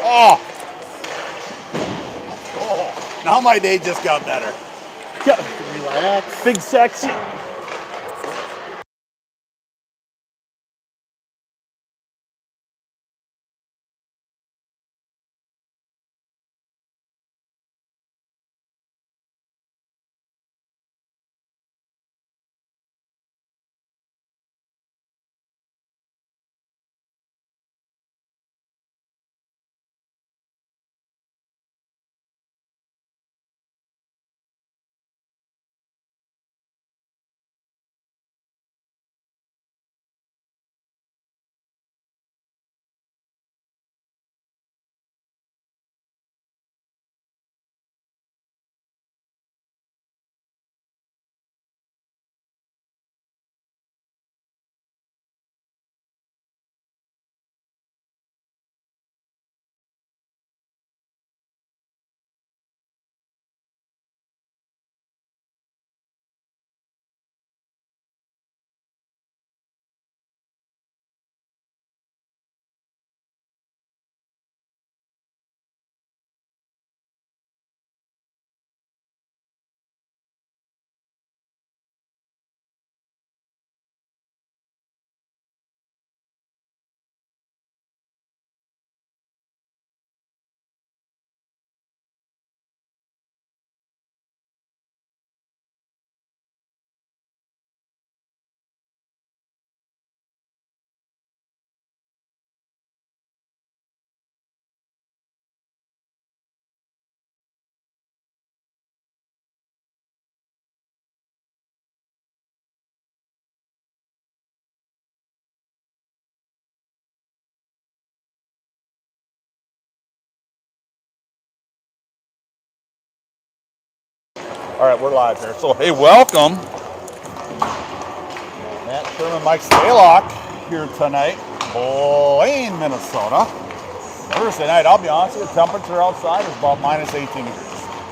Oh. Oh. Now my day just got better. Yeah. Relax. Big sexy. All right, we're live here. So, hey, welcome. Matt Sherman, Mike Staylock here tonight, Blaine, Minnesota. Thursday night, I'll be honest with you, the temperature outside is about minus 18 degrees.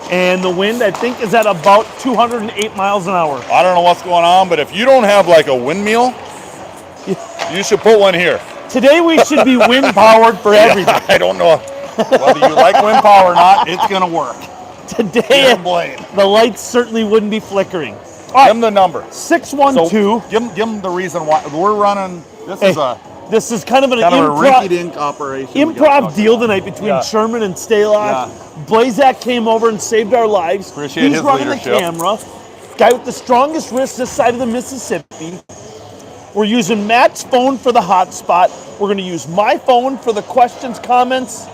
And the wind, I think, is at about 208 miles an hour. I don't know what's going on, but if you don't have like a windmill, you should put one here. Today we should be wind powered for everything. I don't know whether you like wind power or not, it's going to work. Today, Blaine. the lights certainly wouldn't be flickering. Give them the number. 612. So give them the reason why we're running. This is kind of an a rinky-dink operation. Improv deal tonight between Sherman and Staylock. Blazak came over and saved our lives. Appreciate He's his running leadership. the camera. Guy with the strongest wrist this side of the Mississippi. We're using Matt's phone for the hotspot. We're going to use my phone for the questions, comments,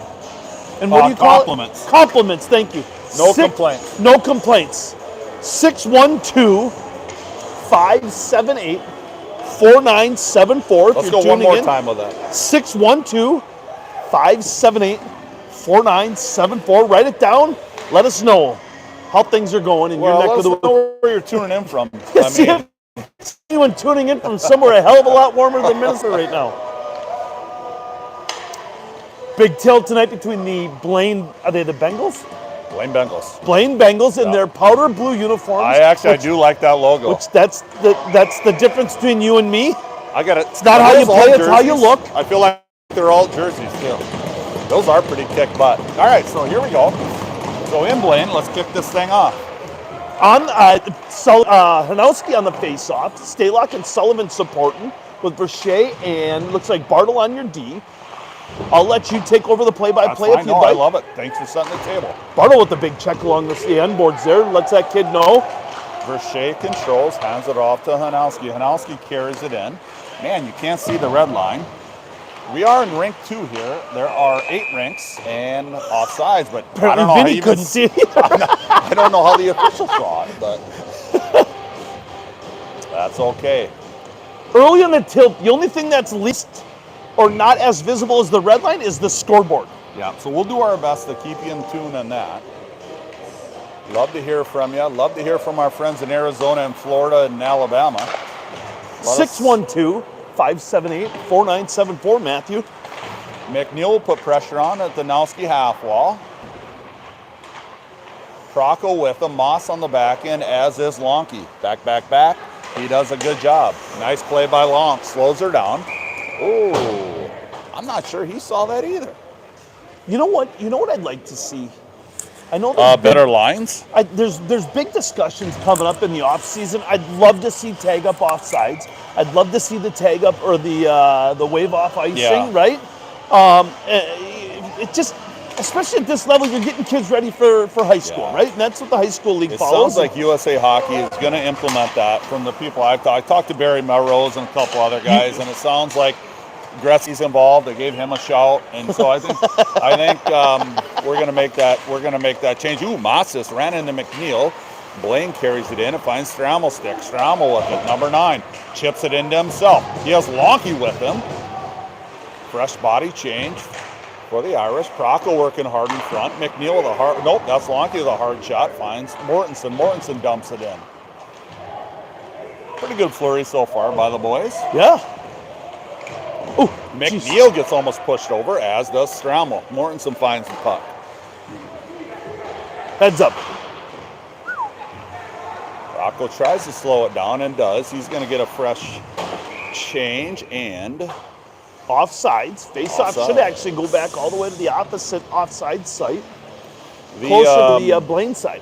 and what do you call compliments. it? Compliments. Thank you. No complaints. No complaints. 612-578-4974. Let's go one more time with that. 612-578-4974. Write it down. Let us know how things are going in your neck of the woods. Know where you're tuning in from. See anyone tuning in from somewhere a hell of a lot warmer than Minnesota right now. Big tilt tonight between the Blaine, are they the Bengals? Blaine Bengals. Blaine Bengals in their powder blue uniforms. I do like that logo. Which that's the difference between you and me. I got it. It's not how you play, it's how you look. I feel like they're all jerseys too. Those are pretty kick butt. All right, so here we go. So in Blaine, let's kick this thing off. On Hanowski on the face-off, Staylock and Sullivan supporting with Verche and looks like Bartle on your D. I'll let you take over the play-by-play if you'd like. I love it. Thanks for setting the table. Bartle with the big check along the end boards there. Lets that kid know. Verche controls, hands it off to Hanowski. Hanowski carries it in. Man, you can't see the red line. We are in rink 2 here. There are 8 rinks and offsides, but I don't know Vinny couldn't see it. I don't know how the officials saw it, but that's okay. Early on the tilt, the only thing that's least or not as visible as the red line is the scoreboard. Yeah, so we'll do our best to keep you in tune on that. Love to hear from you. Love to hear from our friends in Arizona and Florida and Alabama. 612-578-4974, Matthew. McNeil will put pressure on at the Nowski half wall. Procco with him, Moss on the back end, as is Lonke. Back, back, back. He does a good job. Nice play by Lonk. Slows her down. Oh, I'm not sure he saw that either. You know what? You know what I'd like to see? I know there's Better lines. there's big discussions coming up in the off season. I'd love to see tag up offsides. I'd love to see the tag up or the wave off icing, Yeah. right? It just, especially at this level, you're getting kids ready for high school, Yeah. right? And that's what the high school league It follows. sounds like USA Hockey is going to implement that from the people I've talked. I talked to Barry Melrose and a couple other guys, and it sounds like Gretzky's involved. They gave him a shout, and so I think we're going to make that. We're going to make that change. Ooh, Masis ran into McNeil. Blaine carries it in and finds Strammel stick. Strammel with it, number 9, chips it into himself. He has Lonky with him. Fresh body change for the Irish. Procco working hard in front. McNeil with a hard. Nope, that's Lonky with a hard shot. Finds Mortensen. Mortensen dumps it in. Pretty good flurry so far by the boys. Yeah. Ooh, McNeil gets almost pushed over, as does Strammel. Mortensen finds the puck. Heads up. Rocco tries to slow it down and does. He's going to get a fresh change and Offsides. Face-off should Offsides. actually go back all the way to the opposite offside site, the closer to the Blaine side.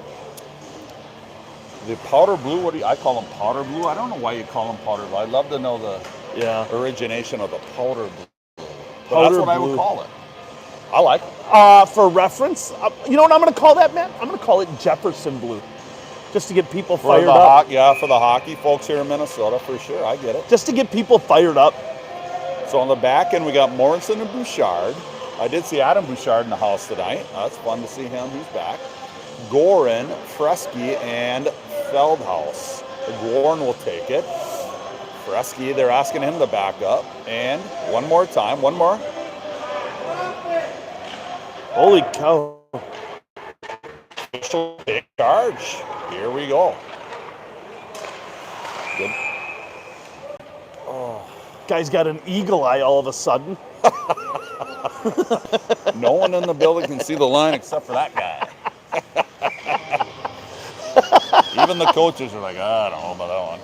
the powder blue. What do I call them? Powder blue. I don't know why you call them powder blue. I'd love to know the origination of the powder blue. But Powder that's what I blue. would call it. I like it. For reference, you know what I'm going to call that, Matt? I'm going to call it Jefferson blue, just to get people For fired the up. for the hockey folks here in Minnesota, for sure. I get it. Just to get people fired up. So on the back end, we got Morrison and Bouchard. I did see Adam Bouchard in the house tonight. That's fun to see him. He's back. Gorin, Fresky, and Feldhaus. Gorin will take it. Fresky, they're asking him to back up. And one more time. One more. Holy cow. Official big charge. Here we go. Good. Guy's got an eagle eye all of a sudden. No one in the building can see the line except for that guy. Even the coaches are like, I don't know about that one.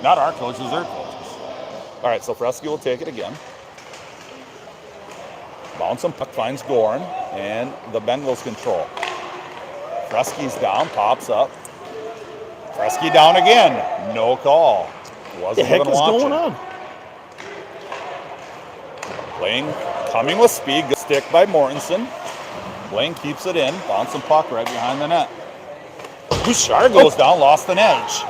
Not our coaches, their coaches. All right, so Fresky will take it again. Bouncing puck finds Gorin, and the Bengals control. Fresky's down, pops up. Fresky down again. No call. What the heck is going on? Blaine coming with speed. Good stick by Mortensen. Blaine keeps it in. Bouncing puck right behind the net. Bouchard goes down, lost an edge.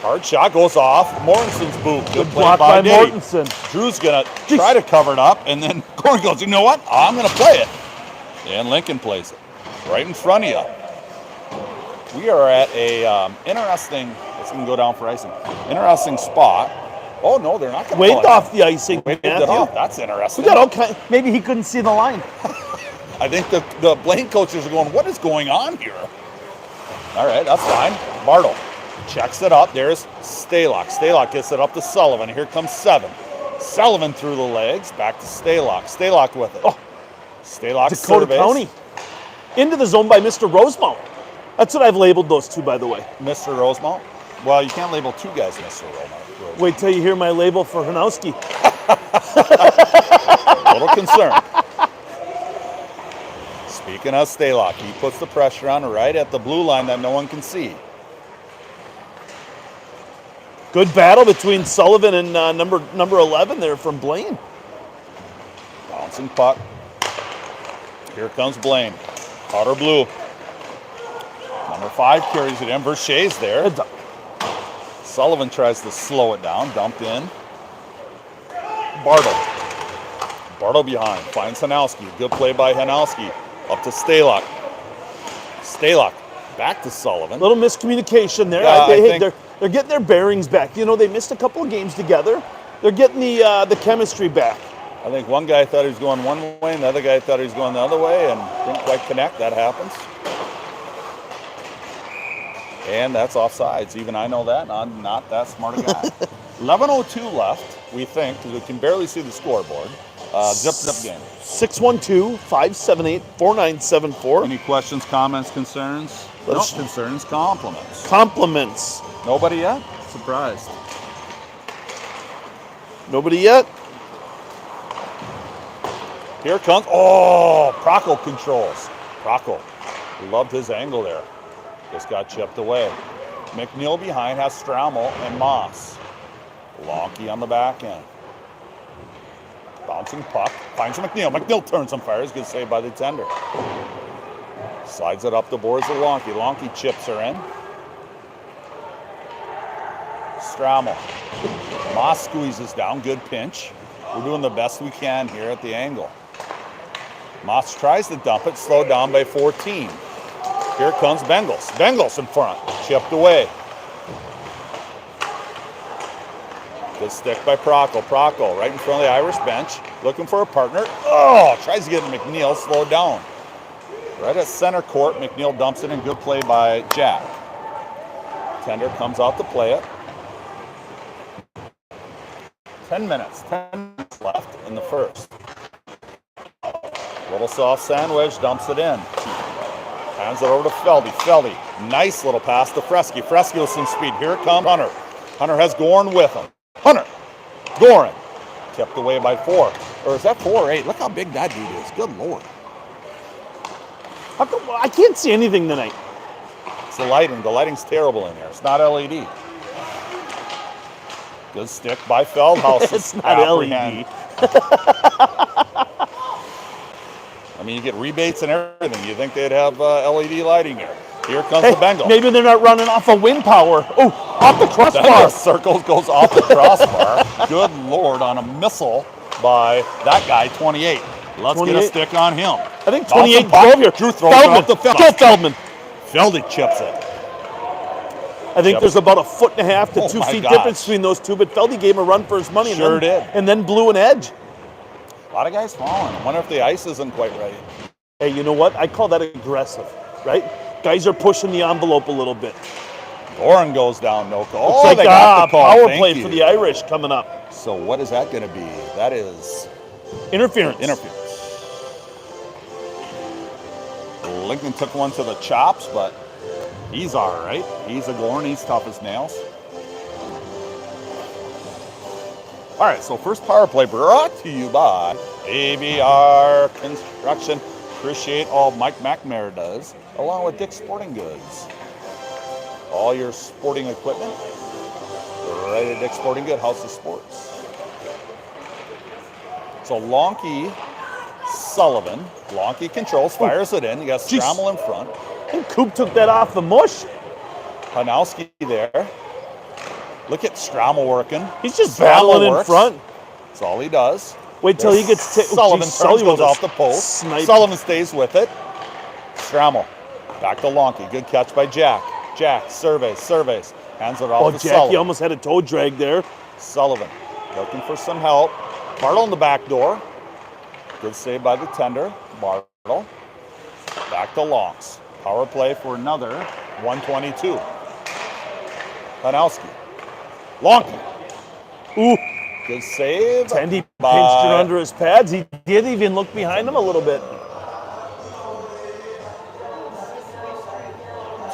Hard shot goes off. Mortensen's boot. Good play Blocked by Diddy. Mortensen. Drew's going to try to cover it up, and then Gordon goes, you know what? I'm going to play it. And Lincoln plays it right in front of you. We are at a interesting, let's even go down for icing, interesting spot. Oh, no, they're not going to Waved off the icing. Waved it off. That's interesting. We got all kind. Maybe he couldn't see the line. I think the Blaine coaches are going, what is going on here? All right, that's fine. Bartle checks it up. There's Stalock. Stalock gets it up to Sullivan. Here comes 7. Sullivan through the legs. Back to Stalock. Stalock with it. Oh, Stalock Dakota surveys. County. Into the zone by Mr. Rosemount. That's what I've labeled those two, by the way. Mr. Rosemount? Well, you can't label 2 guys Mr. Rosemount. Wait till you hear my label for Hanowski. A little concerned. Speaking of Stalock, he puts the pressure on right at the blue line that no one can see. Good battle between Sullivan and number 11 there from Blaine. Bouncing puck. Here comes Blaine. Powder blue. Number 5 carries it in. Verche's there. Sullivan tries to slow it down. Dumped in. Bartle. Bartle behind. Finds Hanowski. Good play by Hanowski. Up to Stalock. Stalock. Back to Sullivan. Little miscommunication there. Yeah, They're getting their bearings back. You know, they missed a couple of games together. They're getting the chemistry back. I think one guy thought he was going one way, and the other guy thought he was going the other way, and didn't quite connect. That happens. And that's offsides. Even I know that, and I'm not that smart a guy. 11:02 left, we think, because we can barely see the scoreboard. Zip game. 612-578-4974. Any questions, comments, concerns? No concerns, compliments. Compliments. Nobody yet? Surprised. Nobody yet? Here comes, oh, Prockel controls. Prockel loved his angle there. Just got chipped away. McNeil behind has Strammel and Moss. Lonky on the back end. Bouncing puck, finds McNeil. McNeil turns and fires, good save by the tender. Slides it up the boards to Lonky. Lonky chips her in. Strammel. Moss squeezes down, good pinch. We're doing the best we can here at the angle. Moss tries to dump it, slowed down by 14. Here comes Bengals. Bengals in front, chipped away. Good stick by Prockel. Prockel right in front of the Irish bench, looking for a partner. Oh, tries to get McNeil, slowed down. Right at center court, McNeil dumps it in, good play by Jack. Tender comes out to play it. 10 minutes left in the first. Little soft sandwich, dumps it in. Hands it over to Feldy. Feldy, nice little pass to Fresky. Fresky with some speed. Here comes Hunter. Hunter has Gorin with him. Hunter, Gorin, kept away by 4. Or is that 4 or 8? Look how big that dude is. Good Lord. How come, I can't see anything tonight. It's the lighting. The lighting's terrible in here. It's not LED. Good stick by Feldhaus. It's not LED. I mean, you get rebates and everything. You think they'd have LED lighting here. Here comes the Bengals. Maybe they're not running off of wind power. Oh, off the crossbar. Bengals circles, goes off the crossbar. Good Lord, on a missile by that guy, 28. Let's 28. Get a stick on him. I think 28 drove here. Drew throws it off the Feldman. Go Feldman. Feldy chips it. I think there's about a 1.5 to 2 feet difference between those two, but Feldy gave him a run for his money. Sure did. And then blew an edge. A lot of guys falling. I wonder if the ice isn't quite right. Hey, you know what? I call that aggressive, right? Guys are pushing the envelope a little bit. Gorin goes down, no call. Looks like they got the call. Power play for the Irish coming up. So what is that going to be? That is interference. Lincoln took one to the chops, but he's all right. He's a Gorin. He's tough as nails. All right, so first power play brought to you by ABR Construction. Appreciate all Mike McNamara does, along with Dick's Sporting Goods. All your sporting equipment, right at Dick's Sporting Goods, House of Sports. So Lonky, Sullivan. Lonky controls, fires it in. You got Strammel in front. And Coop took that off the mush. Hanowski there. Look at Strammel working. He's just battling in front. That's all he does. Wait till he gets Sullivan goes off the post. Snipe. Sullivan stays with it. Strammel back to Lonky. Good catch by Jack. Jack surveys. Hands it off to Jack, Sullivan. He almost had a toe drag there. Sullivan looking for some help. Bartle in the back door. Good save by the tender. Bartle. Back to Lonks. Power play for another 122. Hanowski. Lonky. Ooh. Good save. Tendy pinched it under his pads. He did even look behind him a little bit.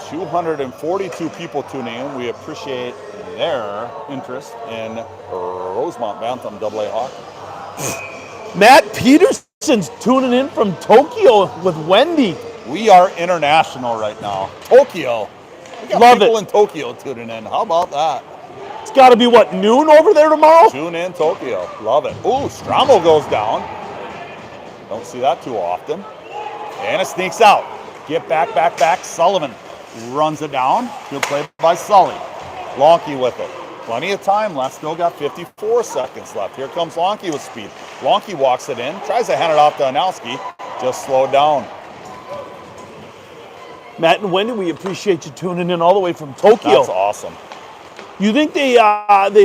242 people tuning in. We appreciate their interest in Rosemount Bantam AA hockey. Matt Peterson's tuning in from Tokyo with Wendy. We are international right now. Tokyo. We got Love people it. in Tokyo tuning in. How about that? It's got to be, what, noon over there tomorrow? Tune in Tokyo. Love it. Ooh, Strammel goes down. Don't see that too often. And it sneaks out. Get back. Sullivan runs it down. Good play by Sully. Lonky with it. Plenty of time left. Still got 54 seconds left. Here comes Lonky with speed. Lonky walks it in. Tries to hand it off to Hanowski. Just slowed down. Matt and Wendy, we appreciate you tuning in all the way from Tokyo. That's awesome. You think they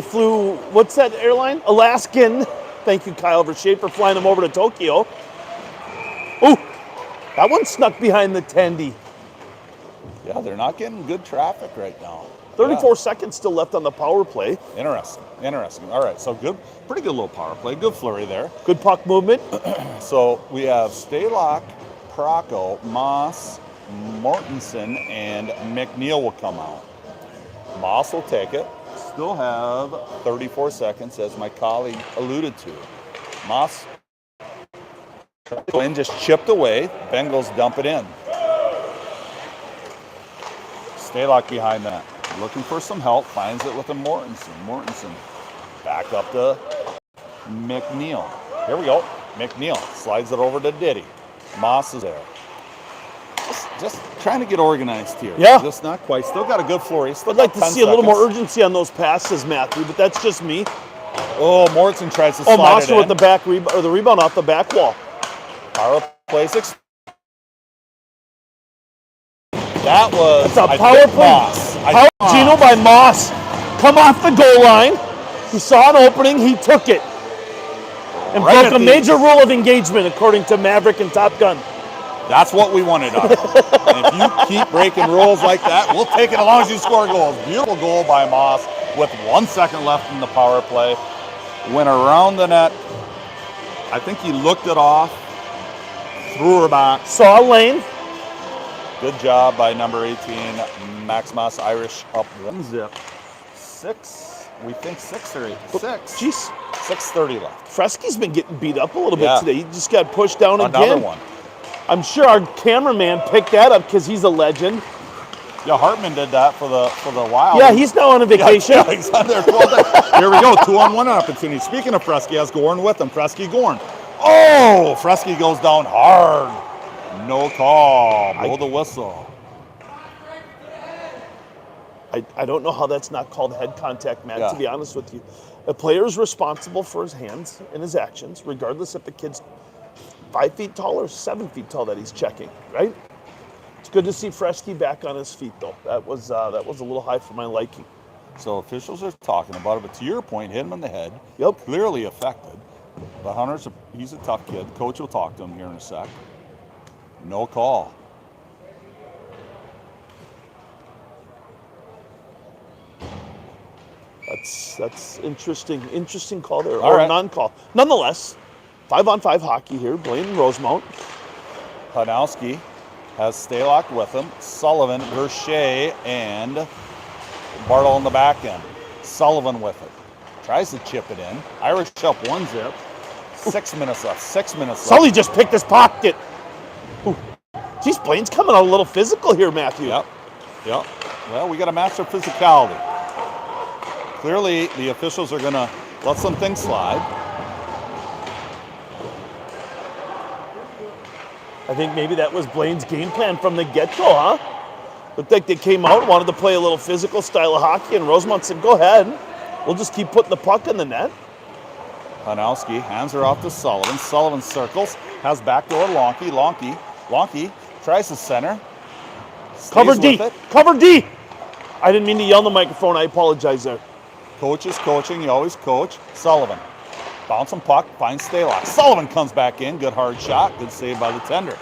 flew, what's that airline? Alaskan. Thank you, Kyle Vershey, for flying them over to Tokyo. Ooh, that one snuck behind the Tendy. Yeah, they're not getting good traffic right now. 34 seconds still left on the power play. Interesting. All right, so pretty good little power play. Good flurry there. Good puck movement. So we have Stalock, Prockel, Moss, Mortensen, and McNeil will come out. Moss will take it. Still have 34 seconds, as my colleague alluded to. Moss Blaine just chipped away. Bengals dump it in. Staylock behind that. Looking for some help. Finds it with a Mortensen. Mortensen back up to McNeil. Here we go. McNeil slides it over to Diddy. Moss is there. Just trying to get organized here. Yeah. Just not quite. Still got a good flurry. Still I'd like to got 10 see a little more seconds. urgency on those passes, Matthew, but that's just me. Oh, Mortensen tries to slide it Moss in. with the back or the rebound off the back wall. Power play 6. That was It's a I power think play. Moss. Power Gino by Moss. Come off the goal line. He saw an opening. He took it. And Right broke at a the- major rule of engagement, according to Maverick and Top Gun. That's what we wanted out of him. And if you keep breaking rules like that, we'll take it as long as you score goals. Beautiful goal by Moss with 1 second left in the power play. Went around the net. I think he looked it off, threw her back. Saw a lane. Good job by number 18, Max Moss. Irish up 1-0. 6, we think 6 or 8. 6. Jeez. 6:30 left. Fresky's been getting beat up a little bit Yeah. today. He just got pushed down Another again. one. I'm sure our cameraman picked that up because he's a legend. Yeah, Hartman did that for the Wild. Yeah, he's now on a vacation. Yeah, he's on there. Here we go, 2-on-1 opportunity. Speaking of Fresky, has Gorn with him. Fresky, Gorn. Oh, Fresky goes down hard. No call. Blow the whistle. I don't know how that's not called head contact, Matt, Yeah. to be honest with you. A player is responsible for his hands and his actions, regardless if the kid's 5 feet tall or 7 feet tall that he's checking, right? It's good to see Fresky back on his feet, though. That was a little high for my liking. So officials are talking about it, but to your point, hit him in the head. Yep. Clearly affected. But he's a tough kid. Coach will talk to him here in a sec. No call. That's interesting call there, All or right. non-call. Nonetheless, 5-on-5 hockey here. Blaine and Rosemount. Hanowski has Staylock with him. Sullivan, Verche, and Bartle in the back end. Sullivan with it. Tries to chip it in. Irish up 1-0. 6 minutes left. 6 minutes left. Sully just picked his pocket. Ooh. Geez, Blaine's coming out a little physical here, Matthew. Yep. Well, we got to match their physicality. Clearly, the officials are going to let some things slide. I think maybe that was Blaine's game plan from the get-go, huh? Looked like they came out, wanted to play a little physical style of hockey, and Rosemount said, go ahead. We'll just keep putting the puck in the net. Hanowski hands her off to Sullivan. Sullivan circles, has backdoor Lonky. Lonky tries to center. Cover Stays D. with it. Cover D. I didn't mean to yell in the microphone. I apologize there. Coach is coaching. You always coach. Sullivan. Bouncing puck. Finds Staylock. Sullivan comes back in. Good hard shot. Good save by the tender.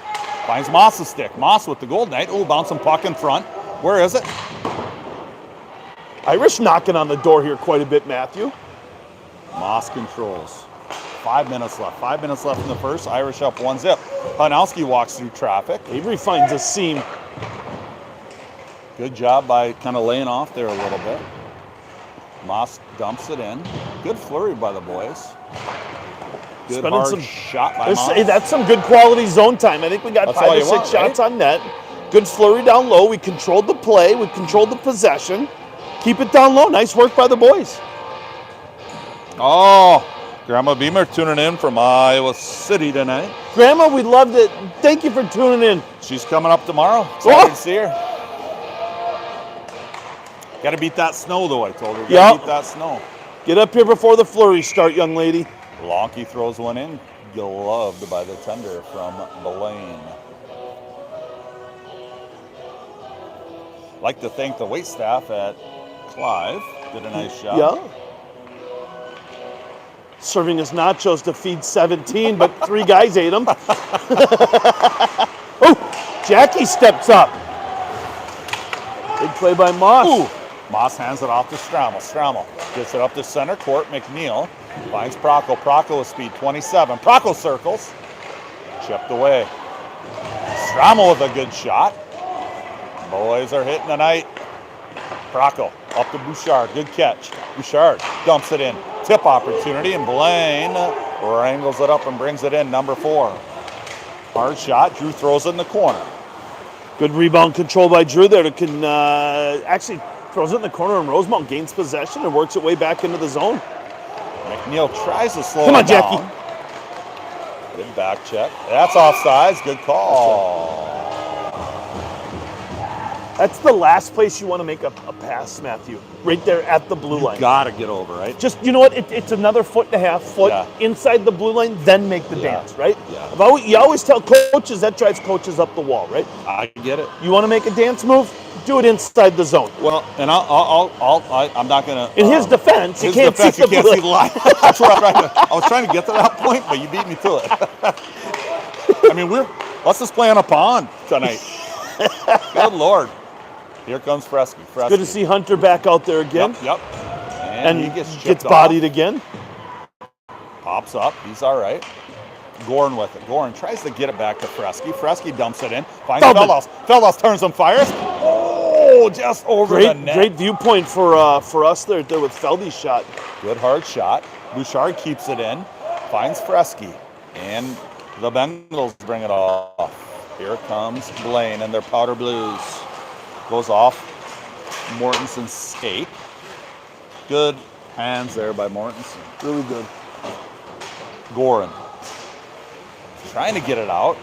Finds Moss's stick. Moss with the goal night. Oh, bouncing puck in front. Where is it? Irish knocking on the door here quite a bit, Matthew. Moss controls. 5 minutes left. 5 minutes left in the first. Irish up 1-0. Hanowski walks through traffic. Avery finds a seam. Good job by kind of laying off there a little bit. Moss dumps it in. Good flurry by the boys. Good Spending hard some- shot by Moss. Hey, that's some good quality zone time. I think we got That's 5 all or you 6 want, shots right? on net. Good flurry down low. We controlled the play. We controlled the possession. Keep it down low. Nice work by the boys. Oh, Grandma Beamer tuning in from Iowa City tonight. Grandma, we loved it. Thank you for tuning in. She's coming up tomorrow. Excited Oh. to see her. Got to beat that snow, though, I told her. Got to Yep. beat that snow. Get up here before the flurries start, young lady. Lonky throws one in. Gloved by the tender from Blaine. Like to thank the wait staff at Clive. Did a nice job. Yeah. Serving us nachos to feed 17, but 3 guys ate them. Oh, Jackie steps up. Big play by Moss. Ooh. Moss hands it off to Strammel. Strammel gets it up to center court. McNeil finds Procco. Procco with speed 27. Procco circles. Chipped away. Strammel with a good shot. Boys are hitting tonight. Procco up to Bouchard. Good catch. Bouchard dumps it in. Tip opportunity, and Blaine wrangles it up and brings it in. Number 4. Hard shot. Drew throws it in the corner. Good rebound control by Drew there. Can actually throws it in the corner, and Rosemount gains possession and works it way back into the zone. McNeil tries to slow Come it on, Jackie. down. Good back check. That's offsides. Good call. That's the last place you want to make a pass, Matthew. Right there at the blue line. Gotta get over, right? Just, you know what? It's another 1.5 foot Yeah. inside the blue line, then make the dance, right? Yeah. You always tell coaches that drives coaches up the wall, right? I get it. You want to make a dance move? Do it inside the zone. Well, and I'm not gonna. In his defense, you his can't defense, see you the can't blue see the line. That's where I was trying to get to that point, but you beat me to it. I mean, let's just play on a pond tonight. Good Lord. Here comes Fresky. Good to see Hunter back out there again. Yep. And he gets bodied again. Pops up. He's all right. Gorin with it. Gorin tries to get it back to Fresky. Fresky dumps it in. Finds Feldos. Feldos turns and fires. Oh, just over the net. Great viewpoint for us there with Feldy's shot. Good hard shot. Bouchard keeps it in. Finds Fresky. And the Bengals bring it off. Here comes Blaine and their powder blues. Goes off Mortensen's skate. Good hands there by Mortensen. Really good. Gorin trying to get it out.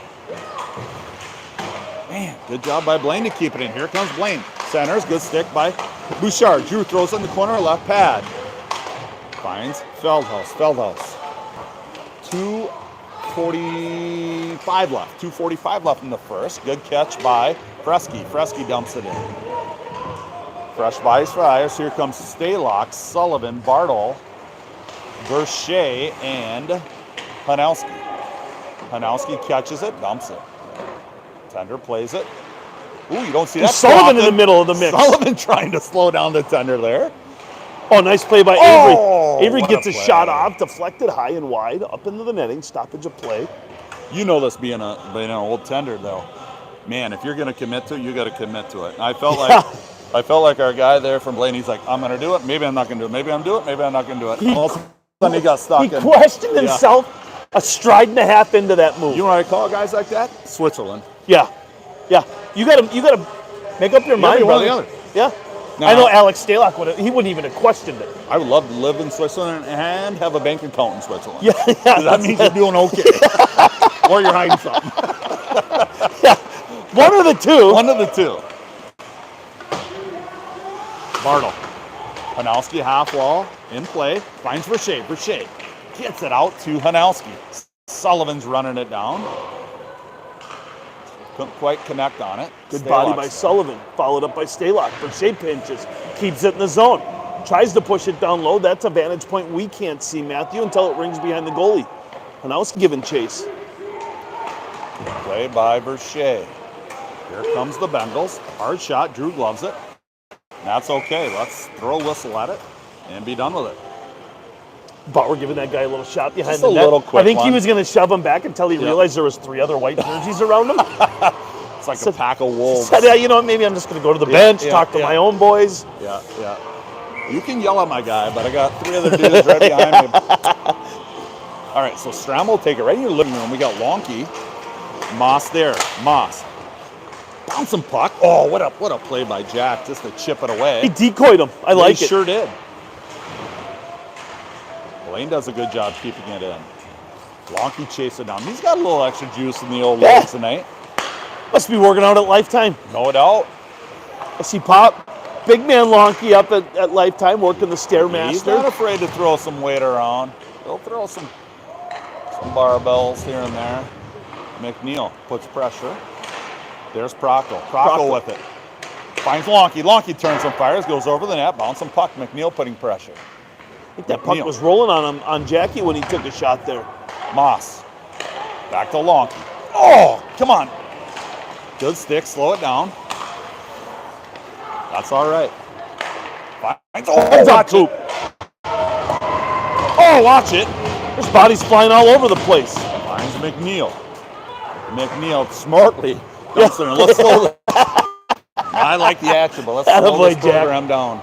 Man, good job by Blaine to keep it in. Here comes Blaine. Centers, good stick by Bouchard. Drew throws it in the corner, left pad. Finds Feldhaus. 2:45 left. 2:45 left in the first. Good catch by Fresky. Fresky dumps it in. Fresh by fires. Here comes Staylock, Sullivan, Bartle, Verche, and Hanowski. Hanowski catches it, dumps it. Tender plays it. Ooh, you don't see that. Sullivan in the middle of the mix. Sullivan trying to slow down the tender there. Oh, nice play by Avery. Avery gets a shot off, deflected high and wide, up into the netting, stoppage of play. You know this being an old tender, though. Man, if you're going to commit to it, you got to commit to it. And I felt like our guy there from Blaine, he's like, I'm going to do it. Maybe I'm not going to do it. Maybe I'm do it. Maybe I'm not going to do it. All of a sudden he got stuck. He questioned himself a stride and a half into that move. You know what I call guys like that? Switzerland. Yeah. You gotta make up your mind, one or brother. the other. Yeah. No, I know Alex Staylock wouldn't even have questioned it. I would love to live in Switzerland and have a bank account in Switzerland. Yeah. That means you're doing okay. Or you're hiding something. Yeah. One of the two. One of the two. Bartle. Hanowski half wall in play. Finds Verche. Verche gets it out to Hanowski. Sullivan's running it down. Couldn't quite connect on it. Good body by Sullivan. Followed up by Staylock. Verche pinches. Keeps it in the zone. Tries to push it down low. That's a vantage point we can't see, Matthew, until it rings behind the goalie. Hanowski giving chase. Play by Verche. Here comes the Bengals. Hard shot. Drew gloves it. That's okay. Let's throw a whistle at it and be done with it. But we're giving that guy a little shot behind Just the a net. little quick I think he one. was going to shove him back until he realized there was 3 other white jerseys around him. It's like a pack of wolves. Said, yeah, you know what, maybe I'm just going to go to the bench, talk to my own boys. Yeah. You can yell at my guy, but I got 3 other dudes right behind me. All right, so Stram will take it right in your living room. We got Wonky. Moss there. Moss. Bouncing puck. Oh, what a play by Jack just to chip it away. He decoyed him. I like it. He sure did. Blaine does a good job keeping it in. Wonky chased it down. He's got a little extra juice in the old legs tonight. Must be working out at Lifetime. No doubt. I see Pop. Big man Lonky up at Lifetime working the Stairmaster. He's not afraid to throw some weight around. He'll throw some barbells here and there. McNeil puts pressure. There's Prockel. Prockel with it. Finds Lonky. Lonky turns and fires, goes over the net, bouncing puck. McNeil putting pressure. I think that puck was rolling on Jackie when he took a shot there. Moss. Back to Lonky. Oh, come on. Good stick, slow it down. That's all right. Watch it. Oh, watch it. There's bodies flying all over the place. Finds McNeil. McNeil smartly dumps it in. Let's slow the... I like the action, but let's slow this program down.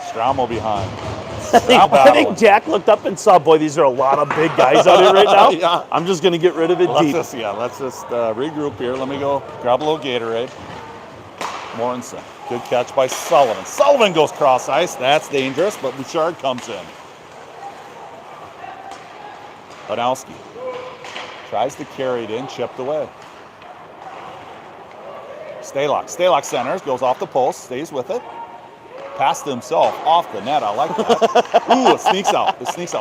Strommel behind. I think Jack looked up and saw, boy, these are a lot of big guys out here right now. Yeah. I'm just going to get rid of it deep. Let's just regroup here. Let me go grab a little Gatorade. Mortensen. Good catch by Sullivan. Sullivan goes cross ice. That's dangerous, but Bouchard comes in. Hanowski tries to carry it in, chipped away. Stalock centers, goes off the post, stays with it. Passed himself off the net. I like that. Ooh, it sneaks out.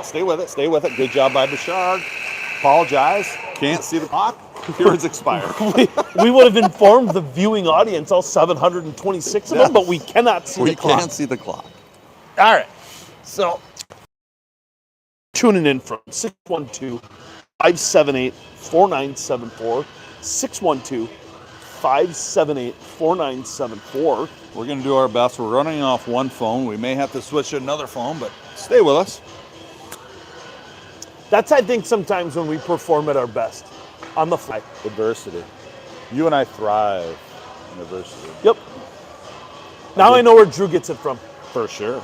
Stay with it. Good job by Bouchard. Apologize. Can't see the clock. Here it's expired. we would have informed the viewing audience, all 726 of them, but we cannot see the clock. We can't see the clock. All right. So, tuning in from 612-578-4974. 612-578-4974. We're going to do our best. We're running off one phone. We may have to switch to another phone, but stay with us. That's, I think, sometimes when we perform at our best. On the fly. Adversity. You and I thrive in adversity. Yep. Now I know where Drew gets it from. For sure.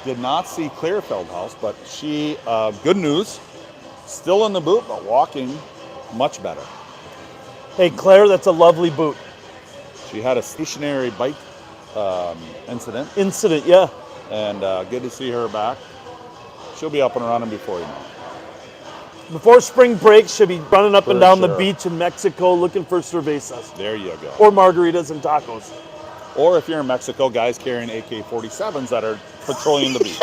Did not see Claire Feldhaus, but she, good news, still in the boot, but walking much better. Hey, Claire, that's a lovely boot. She had a stationary bike incident. Yeah. And good to see her back. She'll be up and running before you know it. Before spring break, she'll be running up and down the sure. beach in Mexico looking for cervezas. There you go. Or margaritas and tacos. Or if you're in Mexico, guys carrying AK-47s that are patrolling the beach.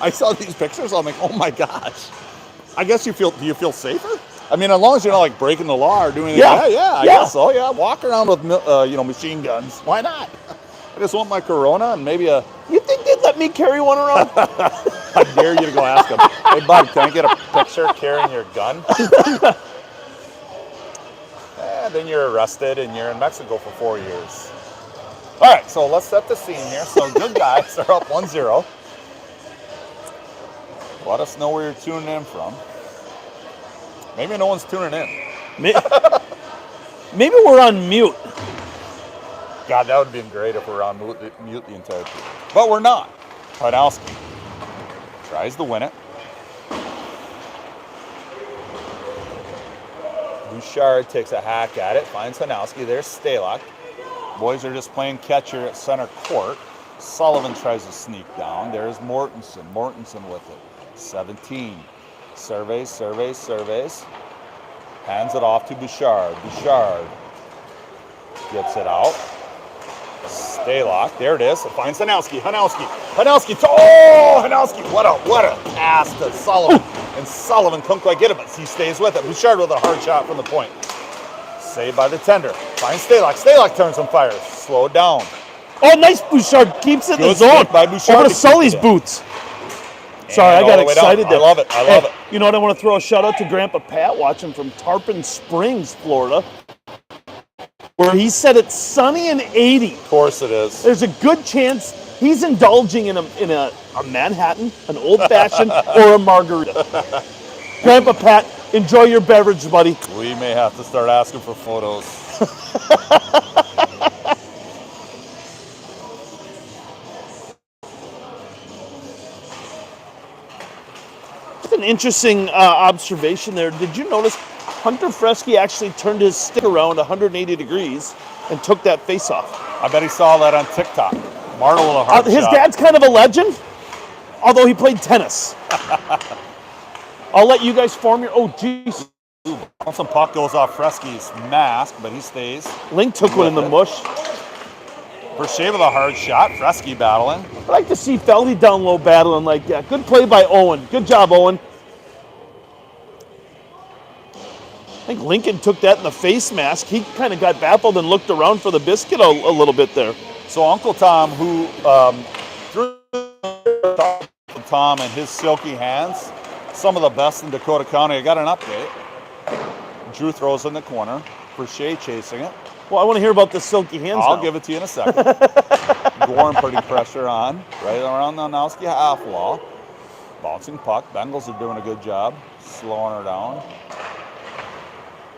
I saw these pictures, I'm like, oh my gosh. I guess do you feel safer? I mean, as long as you're not like breaking the law or doing anything. I guess so, yeah. Walk around with, machine guns. Why not? I just want my Corona and maybe a... You think they'd let me carry one around? I dare you to go ask them. Hey, bud, can I get a picture carrying your gun? And then you're arrested and you're in Mexico for 4 years. All right, so let's set the scene here. So good guys are up 1-0. Let us know where you're tuning in from. Maybe no one's tuning in. Maybe we're on mute. God, that would have been great if we were on mute the entire time. But we're not. Hanowski tries to win it. Bouchard takes a hack at it, finds Hanowski. There's Stalock. Boys are just playing catcher at center court. Sullivan tries to sneak down. There's Mortensen. Mortensen with it. 17. Surveys. Hands it off to Bouchard. Bouchard gets it out. Stalock, there it is. It finds Hanowski. Hanowski. What a pass to Sullivan. And Sullivan couldn't quite get it, but he stays with it. Bouchard with a hard shot from the point. Saved by the tender. Finds Stalock. Stalock turns and fires. Slow it down. Oh, nice Bouchard. Keeps it in the Good zone. by Bouchard. Over to Sully's boots. Sorry, I got excited there. I love it. You know what? I want to throw a shout out to Grandpa Pat watching from Tarpon Springs, Florida, where he said it's sunny and 80. Of course it is. There's a good chance he's indulging in a Manhattan, an old fashioned, or a margarita. Grandpa Pat, enjoy your beverage, buddy. We may have to start asking for photos. An interesting observation there. Did you notice Hunter Fresky actually turned his stick around 180 degrees and took that face off? I bet he saw that on TikTok. Martle with a hard His shot. dad's kind of a legend, although he played tennis. I'll let you guys form your... Oh, jeez. Some puck goes off Fresky's mask, but he stays. Link took one in the mush. Brochet with a hard shot. Fresky battling. I like to see Feldy down low battling like that. Good play by Owen. Good job, Owen. I think Lincoln took that in the face mask. He kind of got baffled and looked around for the biscuit a little bit there. So Uncle Tom, who threw Tom and his silky hands, some of the best in Dakota County. I got an update. Drew throws in the corner. Brochet chasing it. Well, I want to hear about the silky hands I'll now. give it to you in a second. Gorham putting pressure on. Right around the Hanowski half wall. Bouncing puck. Bengals are doing a good job. Slowing her down.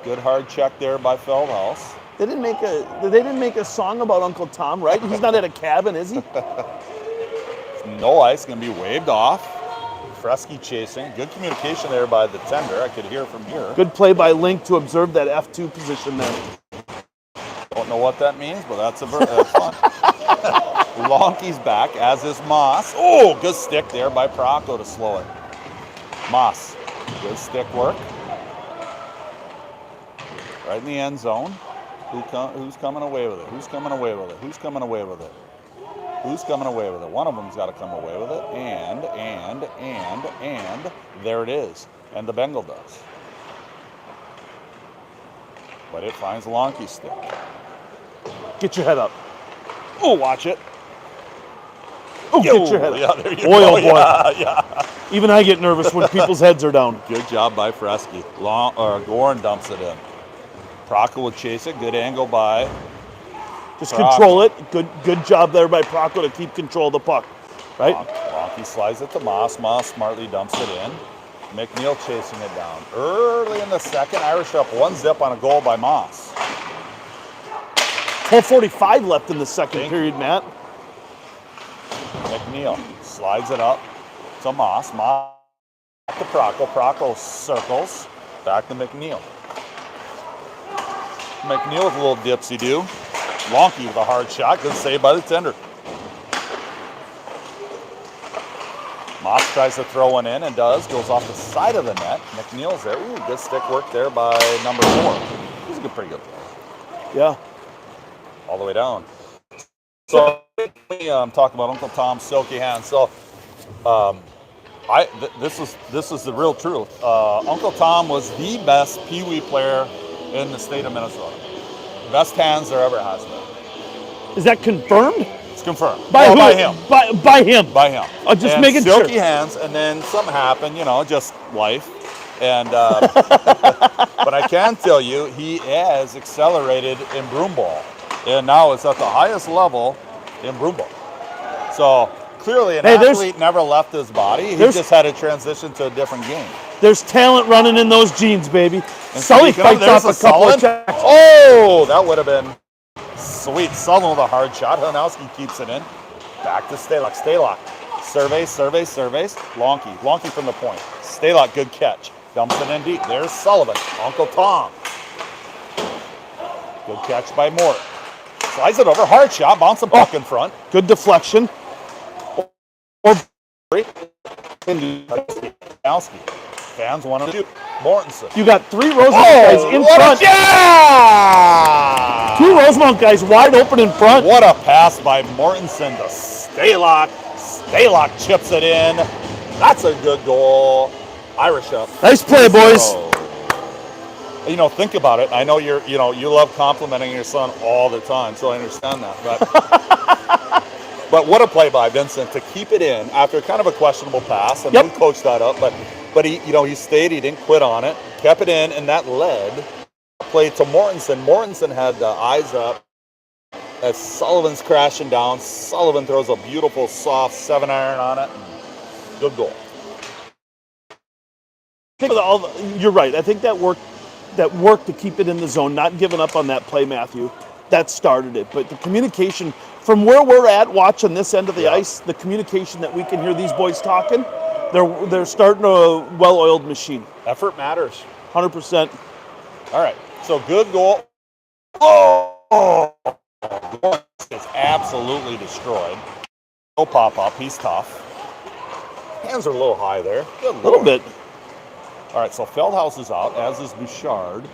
Good hard check there by Feldhaus. They didn't make a song about Uncle Tom, right? He's not at a cabin, is he? No ice, going to be waved off. Fresky chasing. Good communication there by the tender. I could hear from here. Good play by Link to observe that F2 position there. Don't know what that means, but that's fun. Lonky's back, as is Moss. Oh, good stick there by Procco to slow it. Moss, good stick work. Right in the end zone. Who's coming away with it? Who's coming away with it? Who's coming away with it? Who's coming away with it? One of them's got to come away with it. And there it is. And the Bengal does. But it finds Lonky's stick. Get your head up. Oh, watch it. Oh, get your head up. Yeah, there you boy, go. Oh, boy. Yeah. Even I get nervous when people's heads are down. Good job by Fresky. Goran dumps it in. Procco will chase it. Good angle by Just control it. Good job there by Procco to keep control of the puck. Right? Lonky slides it to Moss. Moss smartly dumps it in. McNeil chasing it down. Early in the second, Irish up 1-0 on a goal by Moss. 12:45 left in the second period, Matt. McNeil slides it up to Moss. Moss back to Procco. Procco circles. Back to McNeil. McNeil with a little dipsy-do. Lonky with a hard shot. Good save by the tender. Moss tries to throw one in and does. Goes off the side of the net. McNeil's there. Ooh, good stick work there by number 4. He's a pretty good player. Yeah. All the way down. So, talking about Uncle Tom's silky hands. So, this is the real truth. Uncle Tom was the best Pee Wee player in the state of Minnesota. Best hands there ever has been. Is that confirmed? It's confirmed. By who? By him. By him. By him. Just and making silky sure. hands, and then something happened. Just life. And but I can tell you, he has accelerated in broom ball, and now it's at the highest level in broom ball. So clearly, an athlete never left his body. He just had to transition to a different game. There's talent running in those jeans, baby. And Sully fights off a couple of checks. Oh, that would have been sweet. Sullivan with a hard shot. Hanowski keeps it in. Back to Stalock. Stalock. Surveys. Lonky from the point. Stalock, good catch. Dumps it in deep. There's Sullivan. Uncle Tom. Good catch by Mort. Slides it over. Hard shot. Bounce the puck in front. Good deflection. Hanowski. Fans want to shoot. Mortensen. You got 3 Rosemount guys in front. Yeah! 2 Rosemount guys wide open in front. What a pass by Mortensen to Stalock. Stalock chips it in. That's a good goal. Irish up. Nice play, boys. Think about it. I know you love complimenting your son all the time, so I understand that. But but what a play by Vincent to keep it in after kind of a questionable pass, and we coached that up. But he he stayed. He didn't quit on it. Kept it in, and that led play to Mortensen. Mortensen had the eyes up as Sullivan's crashing down. Sullivan throws a beautiful soft 7-iron on it. Good goal. You're right. I think that worked to keep it in the zone, not giving up on that play, Matthew. That started it. But the communication from where we're at watching this end of the ice, the communication that we can hear these boys talking, they're starting a well-oiled machine. Effort matters. 100%. All right. So good goal. Oh! Is absolutely destroyed. No pop-up. He's tough. Hands are a little high there. A little bit. All right, so Feldhaus is out, as is Bouchard,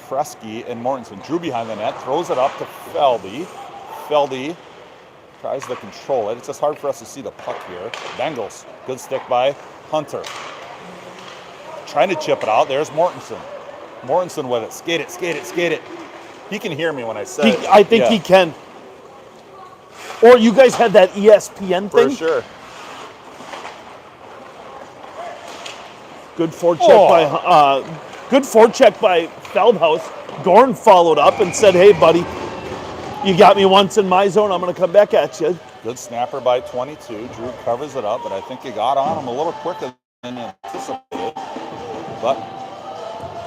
Fresky, and Mortensen. Drew behind the net, throws it up to Feldy. Feldy tries to control it. It's just hard for us to see the puck here. Bengals, good stick by Hunter. Trying to chip it out. There's Mortensen. Mortensen with it. Skate it. He can hear me when I say it. I think he can. Or you guys had that ESPN thing? For sure. Good forecheck by Feldhaus. Gorn followed up and said, "Hey, buddy, you got me once in my zone. I'm going to come back at you." Good snapper by 22. Drew covers it up, but I think he got on him a little quicker than anticipated. But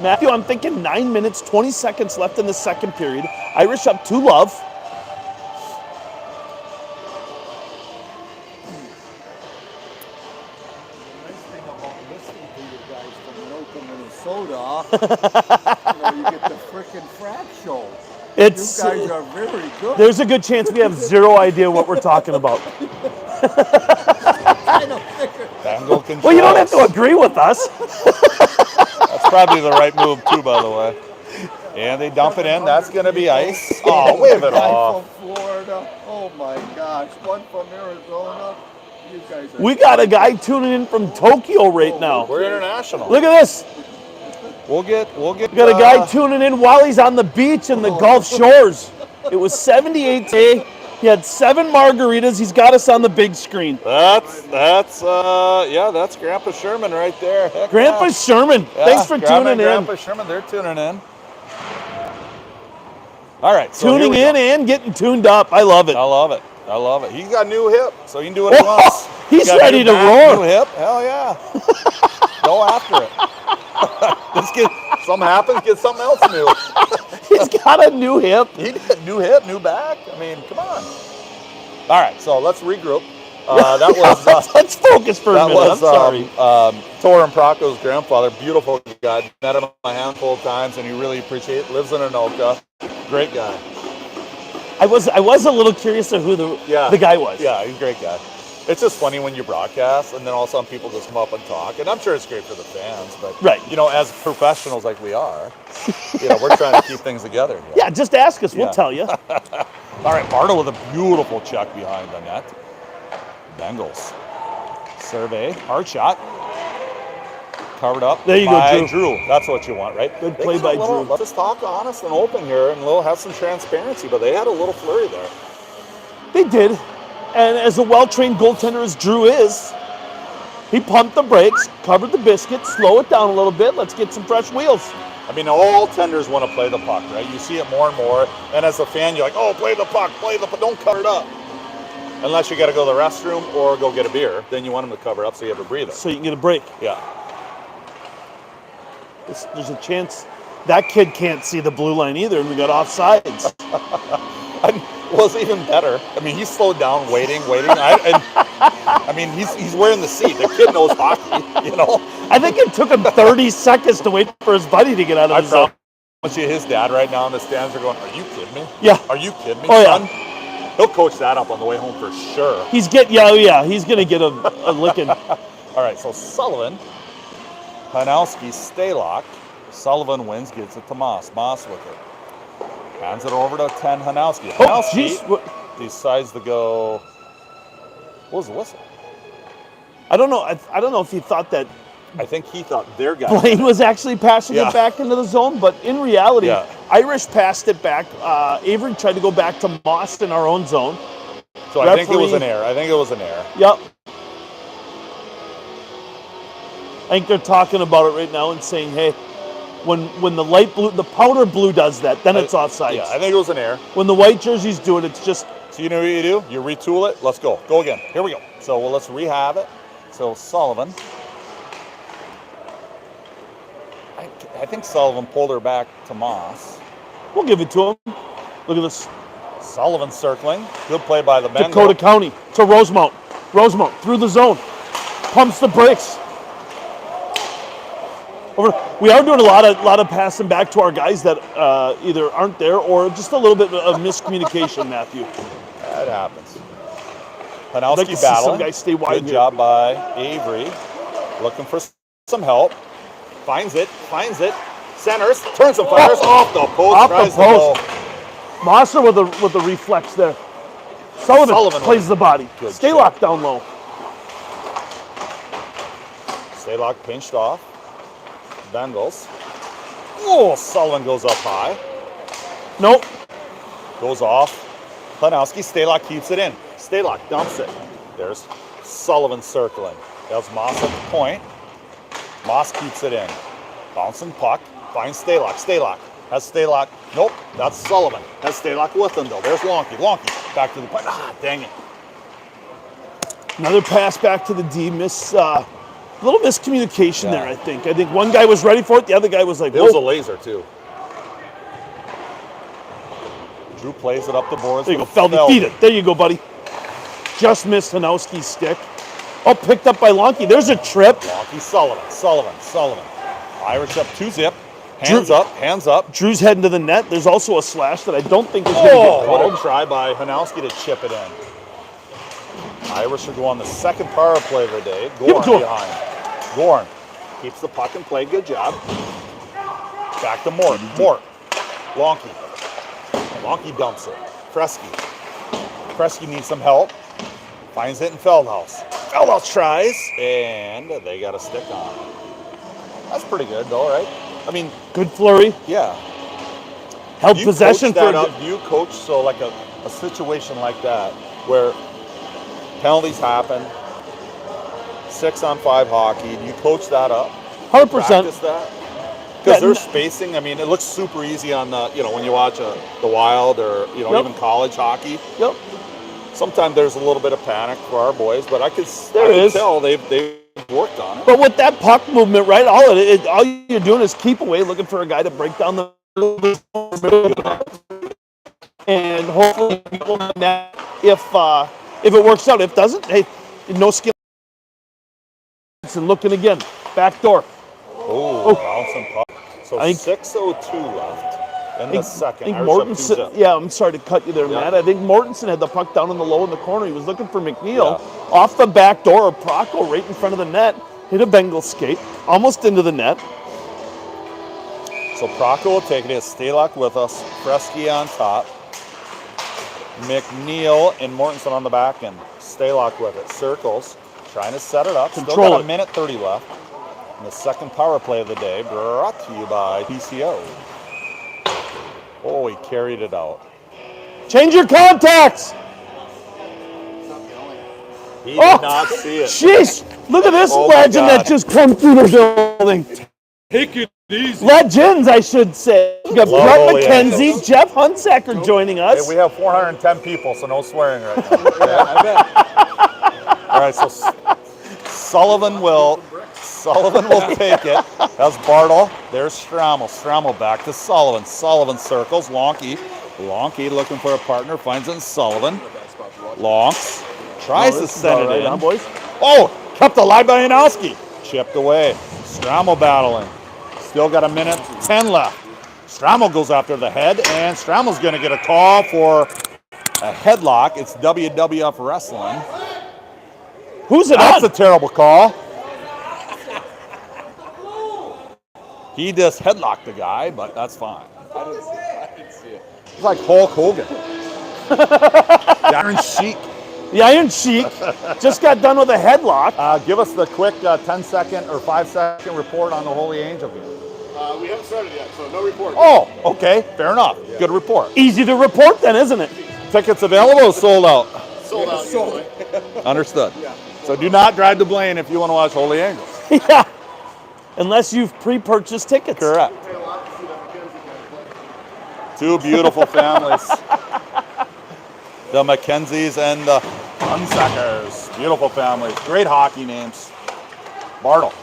Matthew, I'm thinking 9 minutes, 20 seconds left in the second period. Irish up 2-0. soda, you get the frickin' frack show. You It's guys are very good. there's a good chance we have zero idea what we're talking about. I don't figure. Bengal controls. Well, you don't have to agree with us. That's probably the right move too, by the way. And they dump it in. That's going to be ice. Oh, wave it Guy off. from Florida. Oh my gosh, one from Arizona. You guys are. We got a guy tuning in from Tokyo right now. We're international. Look at this. We'll get. We got a guy tuning in while he's on the beach in the Gulf Shores. It was 78 today. He had 7 margaritas. He's got us on the big screen. That's Grandpa Sherman right there. Heck Grandpa yeah. Sherman, Yeah, thanks for tuning in. Grandpa Sherman, they're tuning in. All right, so Tuning here we in go. and getting tuned up. I love it. I love it. I love it. He got a new hip, so he can do what he wants. He's Got a ready new to back, roar. New hip, hell yeah. Go after it. Something happens, get something else new. He's got a new hip. He did new hip, new back. I mean, come on. All right, so let's regroup. That was Let's focus for a that minute. was I'm sorry. Tor and Procco's grandfather. Beautiful guy. Met him a handful of times, and he really appreciates it. Lives in Anoka. Great guy. I was a little curious of who the guy was. Yeah, he's a great guy. It's just funny when you broadcast, and then all of a sudden people just come up and talk, and I'm sure it's great for the fans. But Right. as professionals like we are, we're trying to keep things together here. Yeah, just ask us. We'll Yeah. tell you. All right, Bartle with a beautiful check behind the net. Bengals. Survey, hard shot. Covered up. There you go, by Drew. That's what you want, right? Good They play got a by little- Drew. Let's just talk honest and open here, and we'll have some transparency. But they had a little flurry there. They did. And as a well-trained goaltender as Drew is, he pumped the brakes, covered the biscuit, slow it down a little bit. Let's get some fresh wheels. I mean, all tenders want to play the puck, right? You see it more and more. And as a fan, you're like, oh, play the puck, don't cover it up. Unless you got to go to the restroom or go get a beer, then you want them to cover up so you have a breather. So you can get a break. Yeah. There's a chance that kid can't see the blue line either, and we got offsides. Well, it's even better. I mean, he slowed down, waiting. I mean, he's wearing the seat. The kid knows hockey, I think it took him 30 seconds to wait for his buddy to get out of I the zone. promise you, his dad right now in the stands are going, are you kidding me? Yeah. Are you kidding me, Oh, yeah. son? He'll coach that up on the way home for sure. He's going to get a licking. All right, so Sullivan, Hanowski, Stalock. Sullivan wins, gets it to Moss. Moss with it. Hands it over to 10, Hanowski. Oh, Hanowski jeez. decides to go. What was the whistle? I don't know. I don't know if he thought that I think he thought their guy. Blaine was actually passing Yeah. it back into the zone, but in reality, Yeah. Irish passed it back. Avery tried to go back to Moss in our own zone. So I think it was Referee- an error. Yep. I think they're talking about it right now and saying, hey, when the light blue, the powder blue does that, then it's offsides. Yeah, I think it was an error. When the white jerseys do it, it's just So you know what you do? You retool it. Let's go. Go again. Here we go. So let's rehab it. So Sullivan. I think Sullivan pulled her back to Moss. we'll give it to him. Look at this. Sullivan circling. Good play by the Bengals. Dakota County to Rosemount. Rosemount through the zone. Pumps the brakes. We are doing a lot of passing back to our guys that either aren't there or just a little bit of miscommunication, Matthew. That happens. I'd like to Hanowski see some battling. guys stay wide Good here. job by Avery. Looking for some help. Finds it. Centers. Turns and fires off the post. Off the tries to post. go. Mosser with a reflex there. Sullivan plays the body. Good Stay shot. locked down low. Stalock pinched off. Bengals. Oh, Sullivan goes up high. Nope. Goes off. Hanowski. Stalock keeps it in. Stalock dumps it. There's Sullivan circling. That's Moss at the point. Moss keeps it in. Bouncing puck. Finds Stalock. Stalock. Has Stalock. Nope. That's Sullivan. Has Stalock with him, though. There's Lonky. Lonky. Back to the point. Ah, dang it. Another pass back to the D. A little miscommunication Yeah. there, I think. I think one guy was ready for it. The other guy was like, It was a whoa. laser, too. Drew plays it up the boards. There you go, with Feldy. Feed it. There you go, buddy. Just missed Hanowski's stick. Oh, picked up by Lonky. There's a trip. Lonky. Sullivan. Irish up 2-zip. Hands up, hands up. Drew's heading to the net. There's also a slash that I don't think is going to get What called. a try by Hanowski to chip it in. Irish are going the second power play of the day. Give it Gorn to him. behind. Gorn keeps the puck in play. Good job. Back to Mort. Mort. Lonky. Lonky dumps it. Fresky. Fresky needs some help. Finds it in Feldhaus. Feldhaus tries, and they got a stick on it. That's pretty good, though, right? I mean, Good flurry. yeah. Held Do you possession coach for that up? Do you coach so like a situation like that where penalties happen, 6-on-5 hockey? Do you coach that up? 100%. Practice that? Because Yeah, their spacing. I mean, it looks super easy on the when you watch the Wild or Yep. even college hockey. Yep. Sometimes there's a little bit of panic for our boys, but I could is. tell they've worked on it. But with that puck movement, right, all you're doing is keep away, looking for a guy to break down the middle, and hopefully if it works out. If it doesn't, hey, no skin. And looking again, back door. Oh, bouncing puck. So I think- 6:02 left in the second. I think Irish up Mortensen. 2-zip. Yeah, I'm sorry to cut you there, Yeah. Matt. I think Mortensen had the puck down in the low in the corner. He was looking for McNeil Yeah. off the back door. Procco right in front of the net. Hit a Bengal skate, almost into the net. So Procco will take it. It's Stalock with us. Fresky on top. McNeil and Mortensen on the back end. Stalock with it. Circles. Trying to set it up. Still Control got a it. minute 30 left. And the second power play of the day brought to you by PCO. Oh, he carried it out. Change your contacts. He did not see it. Jeez, look at this Oh my legend that God. just come through the building. Take it easy. Legends, I should say. We got Love Brett Holy McKenzie, Angels. Jeff Hunsacker joining Hey, us. we have 410 people, so no swearing right now. Yeah, I bet. All right, so Sullivan will take it. That's Bartle. There's Strammel. Strammel back to Sullivan. Sullivan circles. Lonky. Lonky looking for a partner. Finds it in Sullivan. Lonks. Tries to send it in. Boys. Oh, kept alive by Janowski. Chipped away. Strammel battling. Still got a minute 10 left. Strammel goes after the head, and Strammel's going to get a call for a headlock. It's WWF Wrestling. Who's it That's on? a terrible call. He just headlocked the guy, but that's fine. I didn't see it. It's like Hulk Hogan. The Iron Sheik. The Iron Sheik just got done with a headlock. Give us the quick 10-second or 5-second report on the Holy Angel game. We haven't started yet, so no report. Oh, okay, fair enough. Good report. Easy to report then, isn't it? Tickets available or sold out? Sold out. Sold. Understood. So do not drive to Blaine if you want to watch Holy Angels. Yeah. Unless you've pre-purchased tickets. Correct. Two beautiful families. The Mackenzies and the Hunsackers. Beautiful families. Great hockey names. Bartle.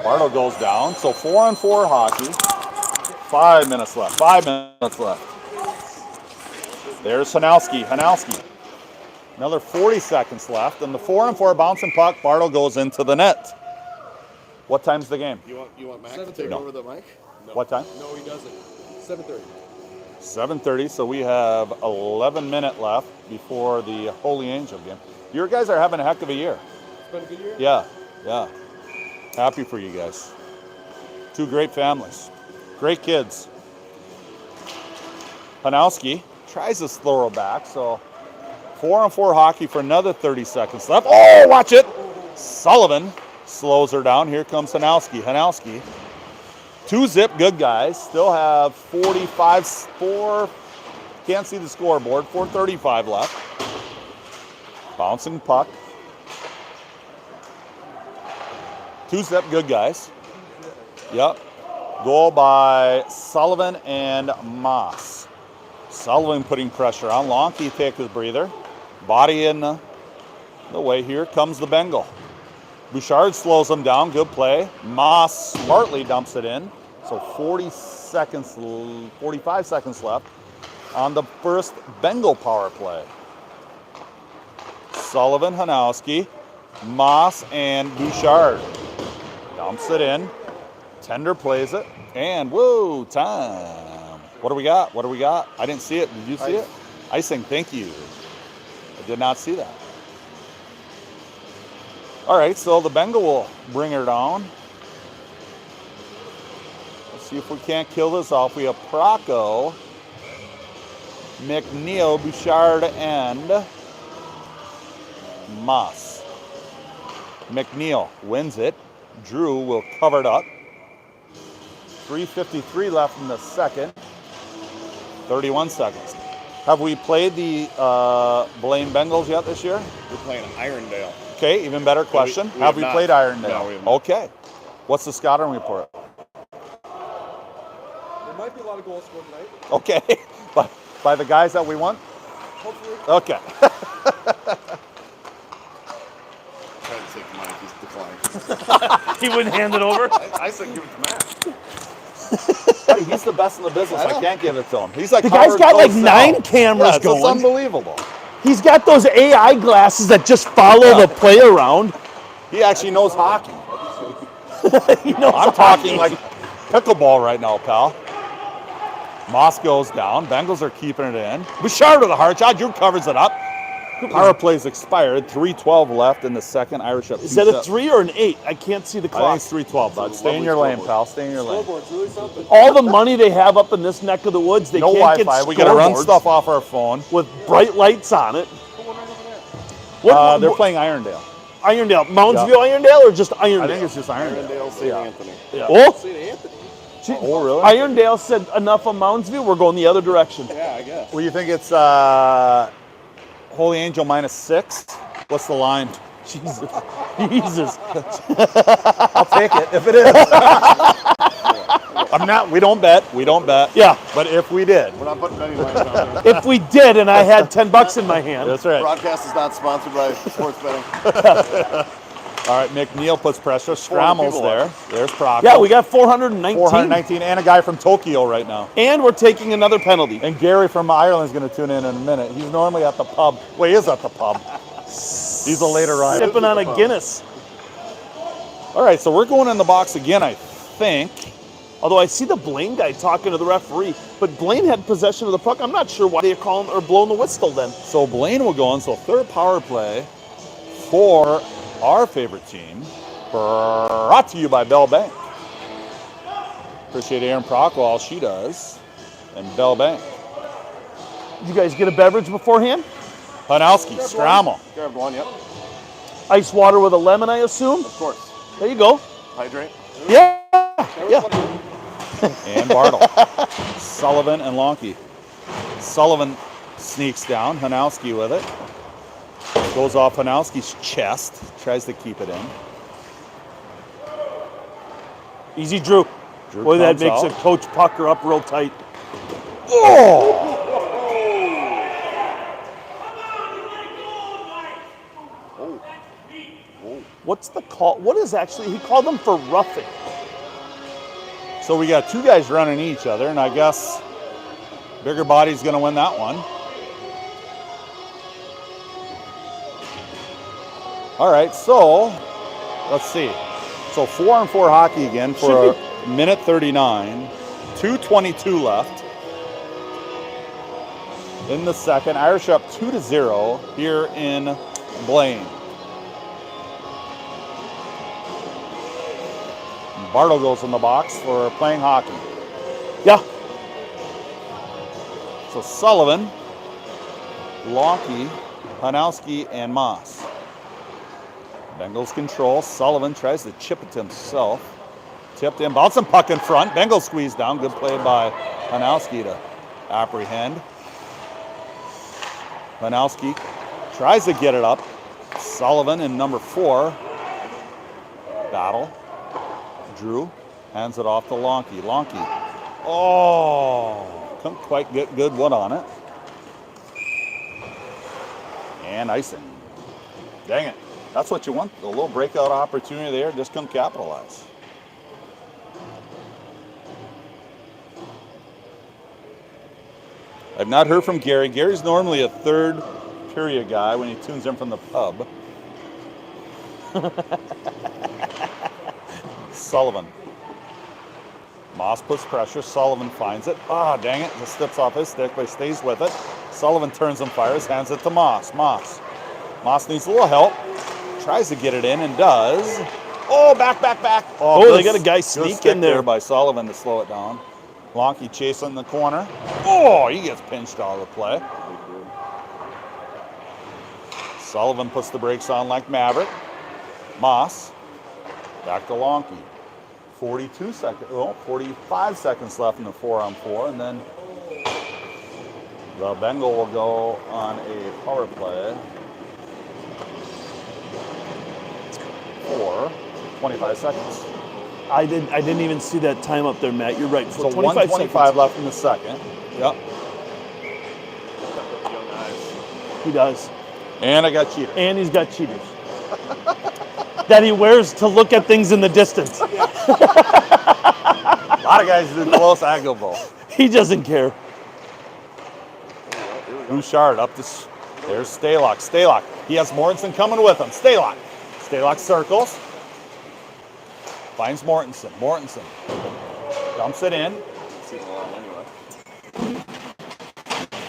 Bartle goes down. So 4-on-4 hockey. 5 minutes left. 5 minutes left. There's Hanowski. Hanowski. Another 40 seconds left. And the 4-on-4 bouncing puck. Bartle goes into the net. What time's the game? You want Mac to take over the mic? No. What time? No, he doesn't. 7:30. 7:30, so we have 11 minutes left before the Holy Angel game. You guys are having a heck of a year. It's been a good year. Yeah. Happy for you guys. Two great families. Great kids. Hanowski tries to throw it back, so 4-on-4 hockey for another 30 seconds left. Oh, watch it! Sullivan slows her down. Here comes Hanowski. Hanowski. 2-zip, good guys. Still have 4, can't see the scoreboard, 4:35 left. Bouncing puck. 2-zip, good guys. Yep. Goal by Sullivan and Moss. Sullivan putting pressure on. Lonky take his breather. Body in the way. Here comes the Bengal. Bouchard slows him down. Good play. Moss smartly dumps it in. So 45 seconds left on the first Bengal power play. Sullivan, Hanowski, Moss, and Bouchard. Down Dumps it in. Tender plays it. And whoa, time. What do we got? What do we got? I didn't see it. Did you see it? Icing, thank you. I did not see that. All right, so the Bengal will bring her down. Let's see if we can't kill this off. We have Procco, McNeil, Bouchard, and Moss. McNeil wins it. Drew will cover it up. 3:53 left in the second. 31 seconds. Have we played the Blaine Bengals yet this year? We're playing Irondale. Okay, even better question. we have have we not. played Irondale? No, we have not. Okay. What's the scouting report? There might be a lot of goals scored tonight. Okay. by the guys that we want? Hopefully. Okay. Trying to take the mic. He's declined. He wouldn't hand it over. I said give it to Matt. Hey, he's the best in the business. I can't give it to him. He's like The guy's Howard got like Cosell. 9 cameras It's going. unbelievable. He's got those AI glasses that just follow the play around. He actually knows hockey. You know, I'm talking like pickleball right now, pal. Moss goes down. Bengals are keeping it in. Bouchard with a hard shot. Drew covers it up. Power play's expired. 3:12 left in the second. Irish up. Is that a 3 or an 8? I can't see the I think clock. it's 3:12, bud. Stay in your lane, pal. Stay in your lane. Scoreboard's really something. All the money they have up in this neck of the woods, they No can't Wi-Fi. get We gotta run scoreboards stuff off our phone. with bright lights on it. Put one right over there. What, They're playing Irondale. Irondale, Moundsview Irondale, or just Irondale? I think it's just Irondale. Irondale, St. Anthony. Oh, St. Anthony? Oh, really? Irondale said enough of Moundsview. We're going the other direction. Yeah, I guess. Well, you think it's Holy Angel -6? What's the line? Jesus. Jesus. I'll take it if it is. I'm not. We don't bet. We don't bet. Yeah. But if we did, We're not putting any lines out there. If we did, and I had $10 in my hand, that's right. Broadcast is not sponsored by sports betting. All right, McNeil puts pressure. Scrambles people there. left. There's Procco. yeah, we got 419. 419 and a guy from Tokyo right now. And we're taking another penalty. And Gary from Ireland is going to tune in a minute. He's normally at the pub. Well, he is at the pub. He's a later rider. Sipping on a Guinness. All right, so we're going in the box again, I think. Although I see the Blaine guy talking to the referee, but Blaine had possession of the puck. I'm not sure why they're calling or blowing the whistle then. So Blaine will go in. So third power play for our favorite team. Brought to you by Bell Bank. Appreciate Aaron Procco, all she does. And Bell Bank. Did you guys get a beverage beforehand? Panowski, Strammel. Grabbed one, yep. Ice water with a lemon, I assume? Of course. There you go. Hydrate. Yeah. Yeah. And Bartle. Sullivan and Lonke. Sullivan sneaks down. Hanowski with it. Goes off Hanowski's chest. Tries to keep it in. Easy, Drew. Drew Boy, that comes makes out. a coach pucker up real tight. Oh! What's the call? What is actually, he called them for roughing. So we got two guys running each other, and I guess bigger body's going to win that one. All right, so let's see. So 4-on-4 hockey again for minute 39. 2:22 left in the second. Irish up 2-0 here in Blaine. Bartle goes in the box for playing hockey. Yeah. So Sullivan, Lonke, Hanowski, and Moss. Bengals control. Sullivan tries to chip it to himself. Tipped in, bouncing puck in front. Bengals squeeze down. Good play by Hanowski to apprehend. Hanowski tries to get it up. Sullivan in number 4. Battle. Drew hands it off to Lonke. Lonke. Oh, couldn't quite get good one on it. And icing. Dang it. That's what you want. A little breakout opportunity there. Just couldn't capitalize. I've not heard from Gary. Gary's normally a third period guy when he tunes in from the pub. Sullivan. Moss puts pressure. Sullivan finds it. Ah, dang it. Just slips off his stick, but he stays with it. Sullivan turns and fires, hands it to Moss. Moss needs a little help. Tries to get it in and does. Oh, back. Oh, they got a guy good sneak stick in there. by Sullivan to slow it down. Lonky chasing in the corner. Oh, he gets pinched out of the play. Sullivan puts the brakes on like Maverick. Moss, back to Lonky. 45 seconds left in the 4-on-4, and then the Bengal will go on a power play for 25 seconds. I didn't even see that time up there, Matt. You're right. So 25 125 left in the second. Yep. He does. And I got cheated. And he's got cheaters. That he wears to look at things in the distance. A lot of guys do close angle ball. He doesn't care. Bouchard up this. There's Stalock. He has Mortensen coming with him. Stalock circles. Finds Mortensen. Dumps it in.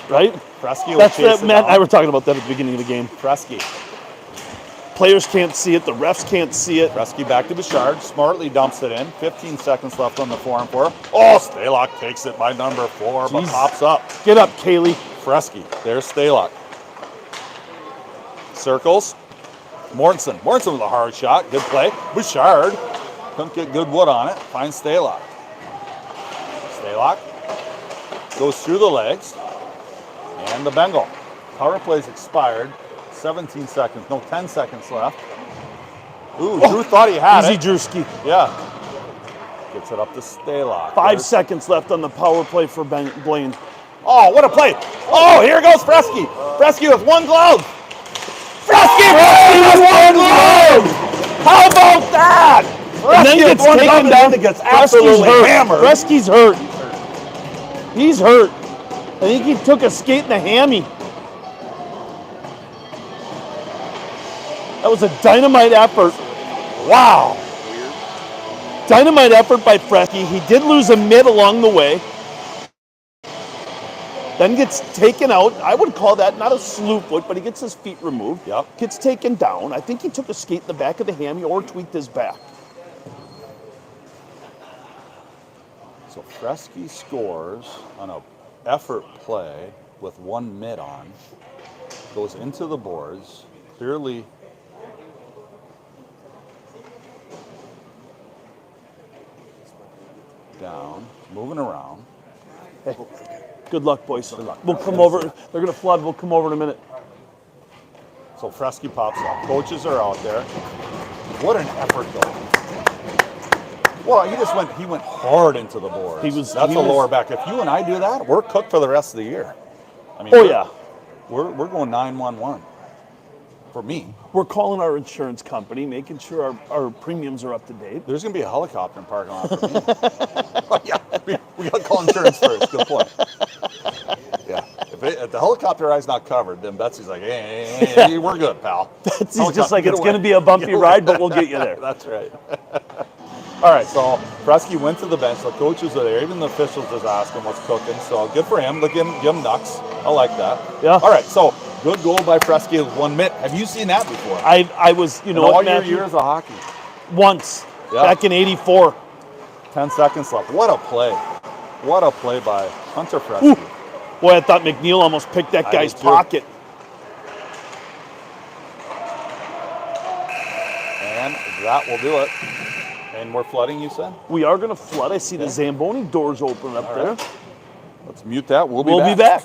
Right? Fresky will That's chase that. it Matt and I down. were talking about that at the beginning of the game. Fresky. Players can't see it. The refs can't see it. Fresky back to Bouchard. Smartly dumps it in. 15 seconds left on the 4-on-4. Oh, Stalock takes it by number 4, but Jeez. pops up. Get up, Kaylee. Fresky. There's Stalock. Circles. Mortensen with a hard shot. Good play. Bouchard couldn't get good wood on it. Finds Stalock. Stalock goes through the legs. And the Bengal. Power play's expired. 17 seconds. No, 10 seconds left. Ooh, Drew thought he had Easy, it. Drewski. Yeah. Gets it up to Stalock. 5 seconds left on the power play for Blaine. Oh, what a play. Oh, here goes Fresky. Fresky with one glove. Fresky with one glove. How about that? And then Fresky with gets one taken glove down. and gets Fresky's absolutely hurt. hammered. Fresky's hurt. He's hurt. I think he took a skate in the hammy. That was a dynamite effort. Wow. Dynamite effort by Fresky. He did lose a mid along the way. Then gets taken out. I would call that not a slew foot, but he gets his feet removed. Yep. Gets taken down. I think he took a skate in the back of the hammy or tweaked his back. So Fresky scores on a effort play with one mid on. Goes into the boards. Clearly down. Moving around. Hey, good luck, boys. Good luck. We'll come over. They're going to flood. We'll come over in a minute. So Fresky pops up. Coaches are out there. What an effort, though. Well, he went hard into the boards. That's a lower back. If you and I do that, we're cooked for the rest of the year. I mean, Oh, yeah. We're going 911. For me. We're calling our insurance company, making sure our premiums are up to date. There's going to be a helicopter in parking lot for me. Oh, yeah, we got to call insurance first. Good point. Yeah, if the helicopter eye's not covered, then Betsy's like, hey, we're good, pal. Betsy's just like, it's going to be a bumpy ride, but we'll get you there. That's right. All right, so Fresky went to the bench. The coaches are there. Even the officials just asked him what's cooking. So good for him. Give him nucks. I like that. Yeah. All right, so good goal by Fresky with 1 minute. Have you seen that before? I was, In all your years of hockey. Once, Yeah. back in '84. 10 seconds left. What a play. What a play by Hunter Fresky. Boy, I thought McNeil almost picked that I guy's did too. pocket. And that will do it. And we're flooding, you said? We are going to flood. I see the Zamboni doors open up there. right. Let's mute that. We'll We'll be back.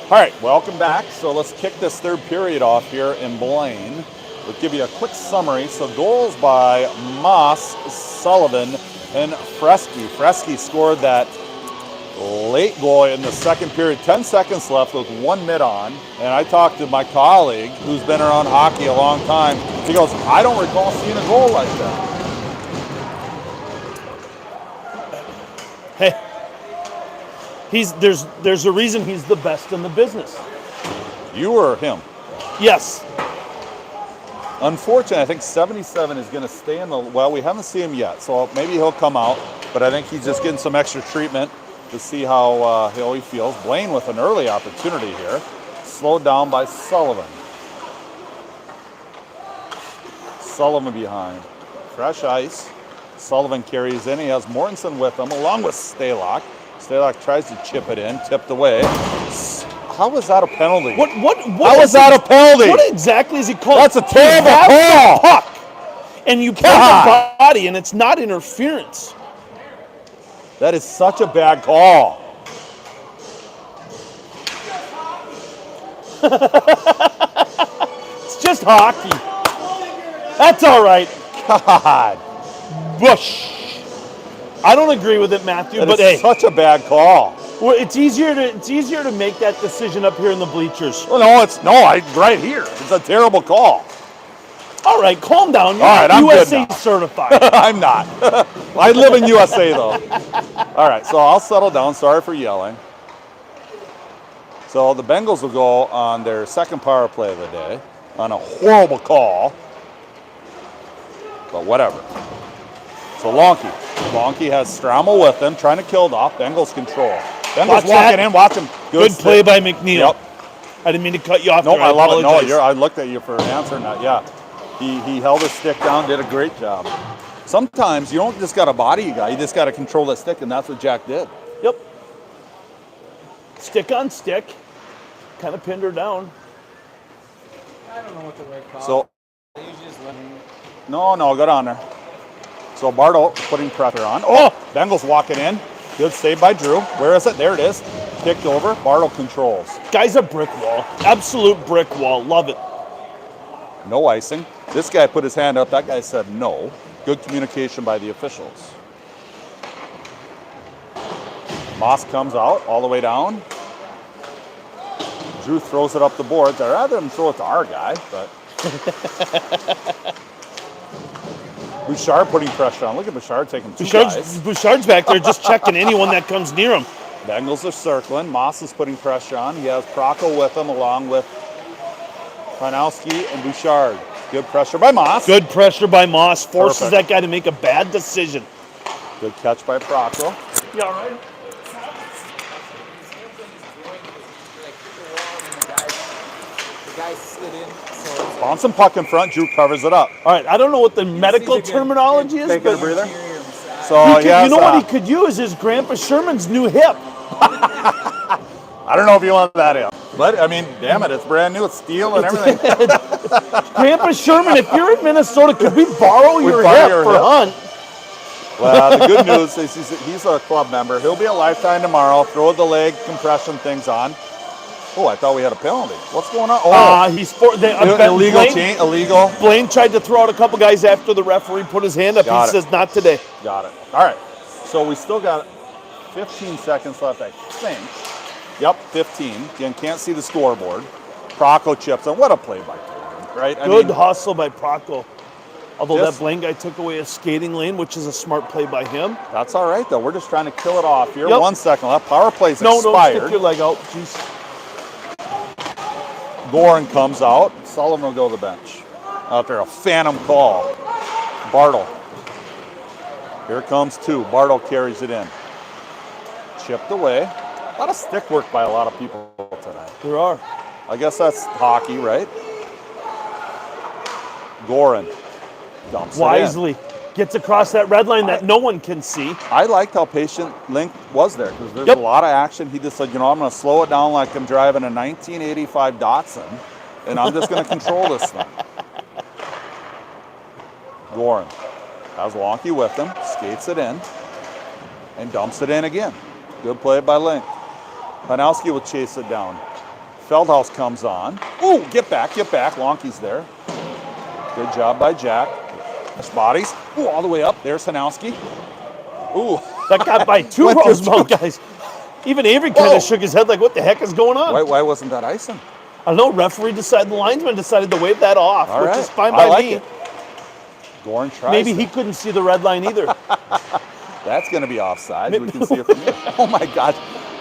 All right, welcome back. So let's kick this third period off here in Blaine. We'll give you a quick summary. So goals by Moss, Sullivan, and Fresky. Fresky scored that late goal in the second period. 10 seconds left with 1 minute on. And I talked to my colleague who's been around hockey a long time. He goes, I don't recall seeing a goal like that. Hey, there's a reason he's the best in the business. You or him? Yes. Unfortunately, I think 77 is going to stay in the, well, we haven't seen him yet, so maybe he'll come out, but I think he's just getting some extra treatment to see how he feels. Blaine with an early opportunity here, slowed down by Sullivan. Sullivan behind. Fresh ice. Sullivan carries in. He has Mortensen with him, along with Stalock. Stalock tries to chip it in, tipped away. How was that a penalty? What How was that a penalty? What exactly is he called? That's a terrible call. Puck, and you pull the body, and it's not interference. That is such a bad call. It's just hockey. That's all right. God. Bush. I don't agree with it, Matthew, That but is hey, such a bad call. well, it's easier to make that decision up here in the bleachers. Well, no, right here. It's a terrible call. All right, calm down. You're All right, I'm good USA now. certified. I'm not. I live in USA, though. All right, so I'll settle down. Sorry for yelling. So the Bengals will go on their second power play of the day on a horrible call. But whatever. So Lonky has Strammel with him, trying to kill it off. Bengals control. Bengals Watch walking that. in, watch him. Good play stick. by McNeil. Yep. I didn't mean to cut you off. No, there. I love it. No, apologize. I looked at you for answering that. Yeah, he held his stick down, did a great job. Sometimes you don't just got to body a guy, you just got to control that stick, and that's what Jack did. Yep. Stick on stick. Kind of pinned her down. I don't know what the right call. So, You just let me. no, go down there. So Bartle putting pressure on. Oh, Bengals walking in. Good save by Drew. Where is it? There it is. Kicked over. Bartle controls. Guy's a brick wall. Absolute brick wall. Love it. No icing. This guy put his hand up. That guy said no. Good communication by the officials. Moss comes out all the way down. Drew throws it up the boards. I'd rather him throw it to our guy, but. Bouchard putting pressure on. Look at Bouchard taking two guys. Bouchard's back there just checking anyone that comes near him. Bengals are circling. Moss is putting pressure on. He has Procco with him along with Panowski and Bouchard. Good pressure by Moss. Good pressure by Moss. Forces Perfect. that guy to make a bad decision. Good catch by Procco. You all right? The guy slid in, so Bouncing puck in front. Drew covers it up. All right. I don't know what the medical terminology is, Taking a but breather. interior side. So you know what he could use is Grandpa Sherman's new hip. I don't know if you want that in. But, I mean, damn it, it's brand new. It's steel and everything. Grandpa Sherman, if you're in Minnesota, could we borrow your borrow hip your for hip. Hunt? Well, the good news is he's a club member. He'll be a lifetime tomorrow. Throw the leg compression things on. Oh, I thought we had a penalty. What's going on? Oh, illegal. Blaine tried to throw out a couple guys after the referee put his hand up. Got He it. says, not today. Got it. All right. So we still got 15 seconds left, I think. Yep, 15. Again, can't see the scoreboard. Procco chips in. What a play by Blaine, right? Good hustle by Procco. Although This- that Blaine guy took away a skating lane, which is a smart play by him. That's all right, though. We're just trying to kill it off here. Yep. 1 second left. Power play's No, don't expired. stick your leg out. Jeez. Gorin comes out. Sullivan will go to the bench after a phantom call. Bartle. Here comes two. Bartle carries it in. Chipped away. A lot of stick work by a lot of people tonight. There are. I guess that's hockey, right? Gorin dumps it in. Wisely. Gets across that red line that no one can see. I liked how patient Link was there because there's Yep. a lot of action. He just said, you know, I'm going to slow it down like I'm driving a 1985 Datsun, and I'm just going to control this thing. Gorin has Wonky with him, skates it in, and dumps it in again. Good play by Link. Panowski will chase it down. Feldhaus comes on. Ooh, get back. Lonky's there. Good job by Jack. Nice bodies. Ooh, all the way up. There's Hanowski. Ooh. That got by 2 Went through Rosemount guys. Even Avery kind Whoa. of shook his head like, what the heck is going on? Why wasn't that icing? I don't know, the linesman decided to wave that off, All which right. is fine I by like me. it. Gorn tries Maybe it. he couldn't see the red line either. That's going to be offside. We can see it from here. Oh, my God.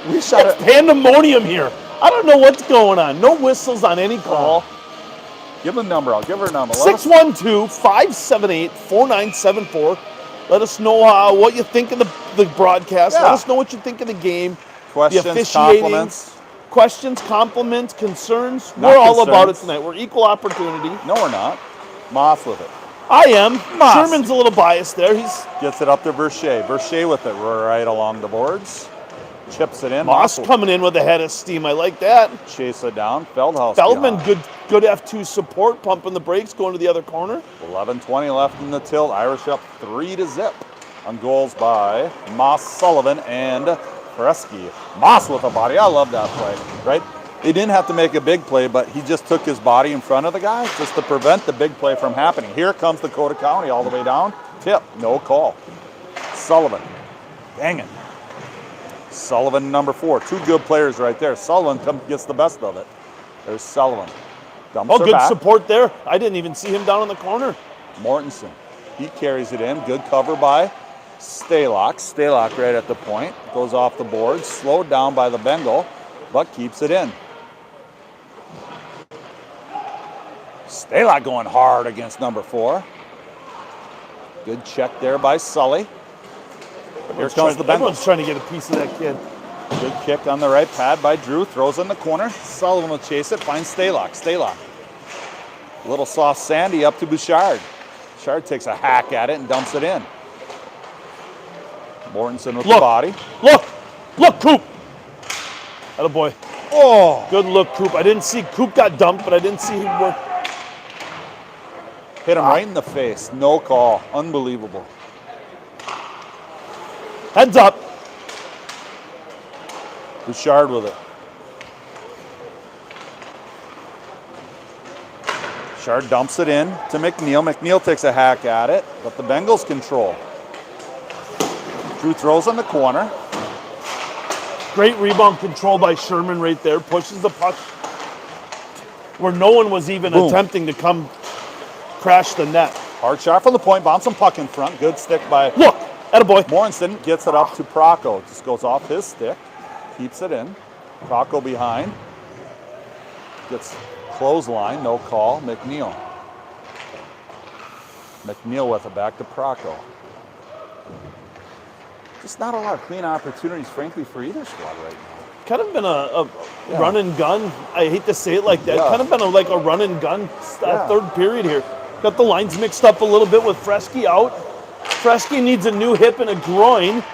We shot It's it. pandemonium here. I don't know what's going on. No whistles on any call. Give him a number. I'll give her a number. 612-578-4974. Let us know what you think of the broadcast. Yeah. Let us know what you think of the game. Questions, the officiating, compliments. Questions, compliments, concerns. Not We're all about it concerns. tonight. We're equal opportunity. No, we're not. Moss with it. I am. Moss. Sherman's a little biased there. Gets it up to Verche. Verche with it right along the boards. Chips it in. Moss coming in with a head of steam. I like that. Chase it down. Feldhaus Feldman, behind. good F2 support, pumping the brakes, going to the other corner. 11:20 left in the tilt. Irish up 3-0 on goals by Moss, Sullivan, and Fresky. Moss with a body. I love that play, right? They didn't have to make a big play, but he just took his body in front of the guy just to prevent the big play from happening. Here comes Dakota County all the way down. Tip, no call. Sullivan, dang it. Sullivan, number 4. 2 good players right there. Sullivan gets the best of it. There's Sullivan. Dumps her Good back. support there. I didn't even see him down in the corner. Mortensen, he carries it in. Good cover by Stalock. Stalock right at the point. Goes off the board. Slowed down by the Bengal, but keeps it in. Stalock going hard against number 4. Good check there by Sully. Here comes the Bengals. Everyone's trying to get a piece of that kid. Good kick on the right pad by Drew. Throws in the corner. Sullivan will chase it. Finds Stalock. Stalock. A little soft Sandy up to Bouchard. Bouchard takes a hack at it and dumps it in. Mortensen with the body. Look, Coop. Attaboy. Oh! Good look, Coop. I didn't see Coop got dumped, but I didn't see him work. Hit him right in the face. No call. Unbelievable. Heads up. Bouchard with it. Bouchard dumps it in to McNeil. McNeil takes a hack at it, but the Bengals control. Drew throws in the corner. Great rebound control by Sherman right there. Pushes the puck where no one was even attempting to come crash the net. Hard shot from the point. Bouncing puck in front. Good stick by Look, attaboy. Mortensen. Gets it up to Procco. Just goes off his stick. Keeps it in. Procco behind. Gets clothesline. No call. McNeil. McNeil with it back to Procco. Just not a lot of clean opportunities, frankly, for either squad right now. Kind of been a run and gun. I hate to say it like that. Yeah. Kind of been like a run and gun third period here. Got the lines mixed up a little bit with Fresky out. Fresky needs a new hip and a groin.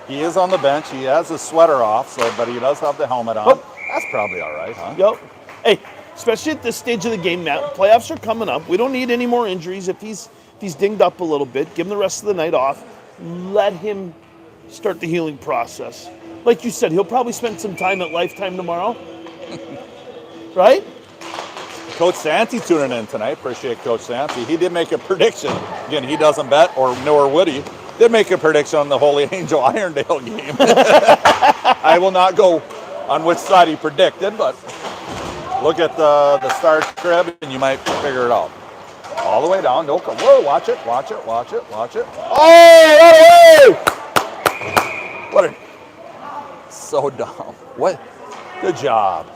He is on the bench. He has his sweater off, but he does have the helmet on. Oh. That's probably all right, huh? Yep. Hey, especially at this stage of the game, Matt. Playoffs are coming up. We don't need any more injuries. If he's dinged up a little bit, give him the rest of the night off. Let him start the healing process. Like you said, he'll probably spend some time at Lifetime tomorrow. Right? Coach Santi tuning in tonight. Appreciate Coach Santi. He did make a prediction. Again, he doesn't bet, nor would he. Did make a prediction on the Holy Angel Irondale game. I will not go on which side he predicted, but look at the star crib and you might figure it out. All the way down. No, whoa, watch it. Oh, what a... So dumb. What? Good job.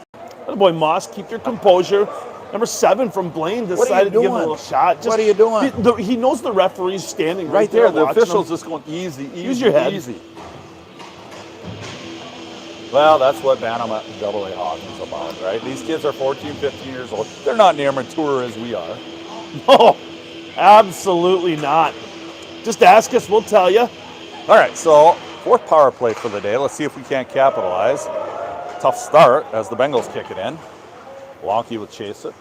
Boy, Moss, keep your composure. Number 7 from Blaine decided to give him a little shot. What are you doing? He knows the referee's standing Right there. The watching official's him. just going easy. Use your head. Easy. Well, that's what Bantam AA hockey's about, right? These kids are 14, 15 years old. They're not near mature as we are. No, absolutely not. Just ask us, we'll tell you. All right, so 4th power play for the day. Let's see if we can't capitalize. Tough start as the Bengals kick it in. Lonky will chase it.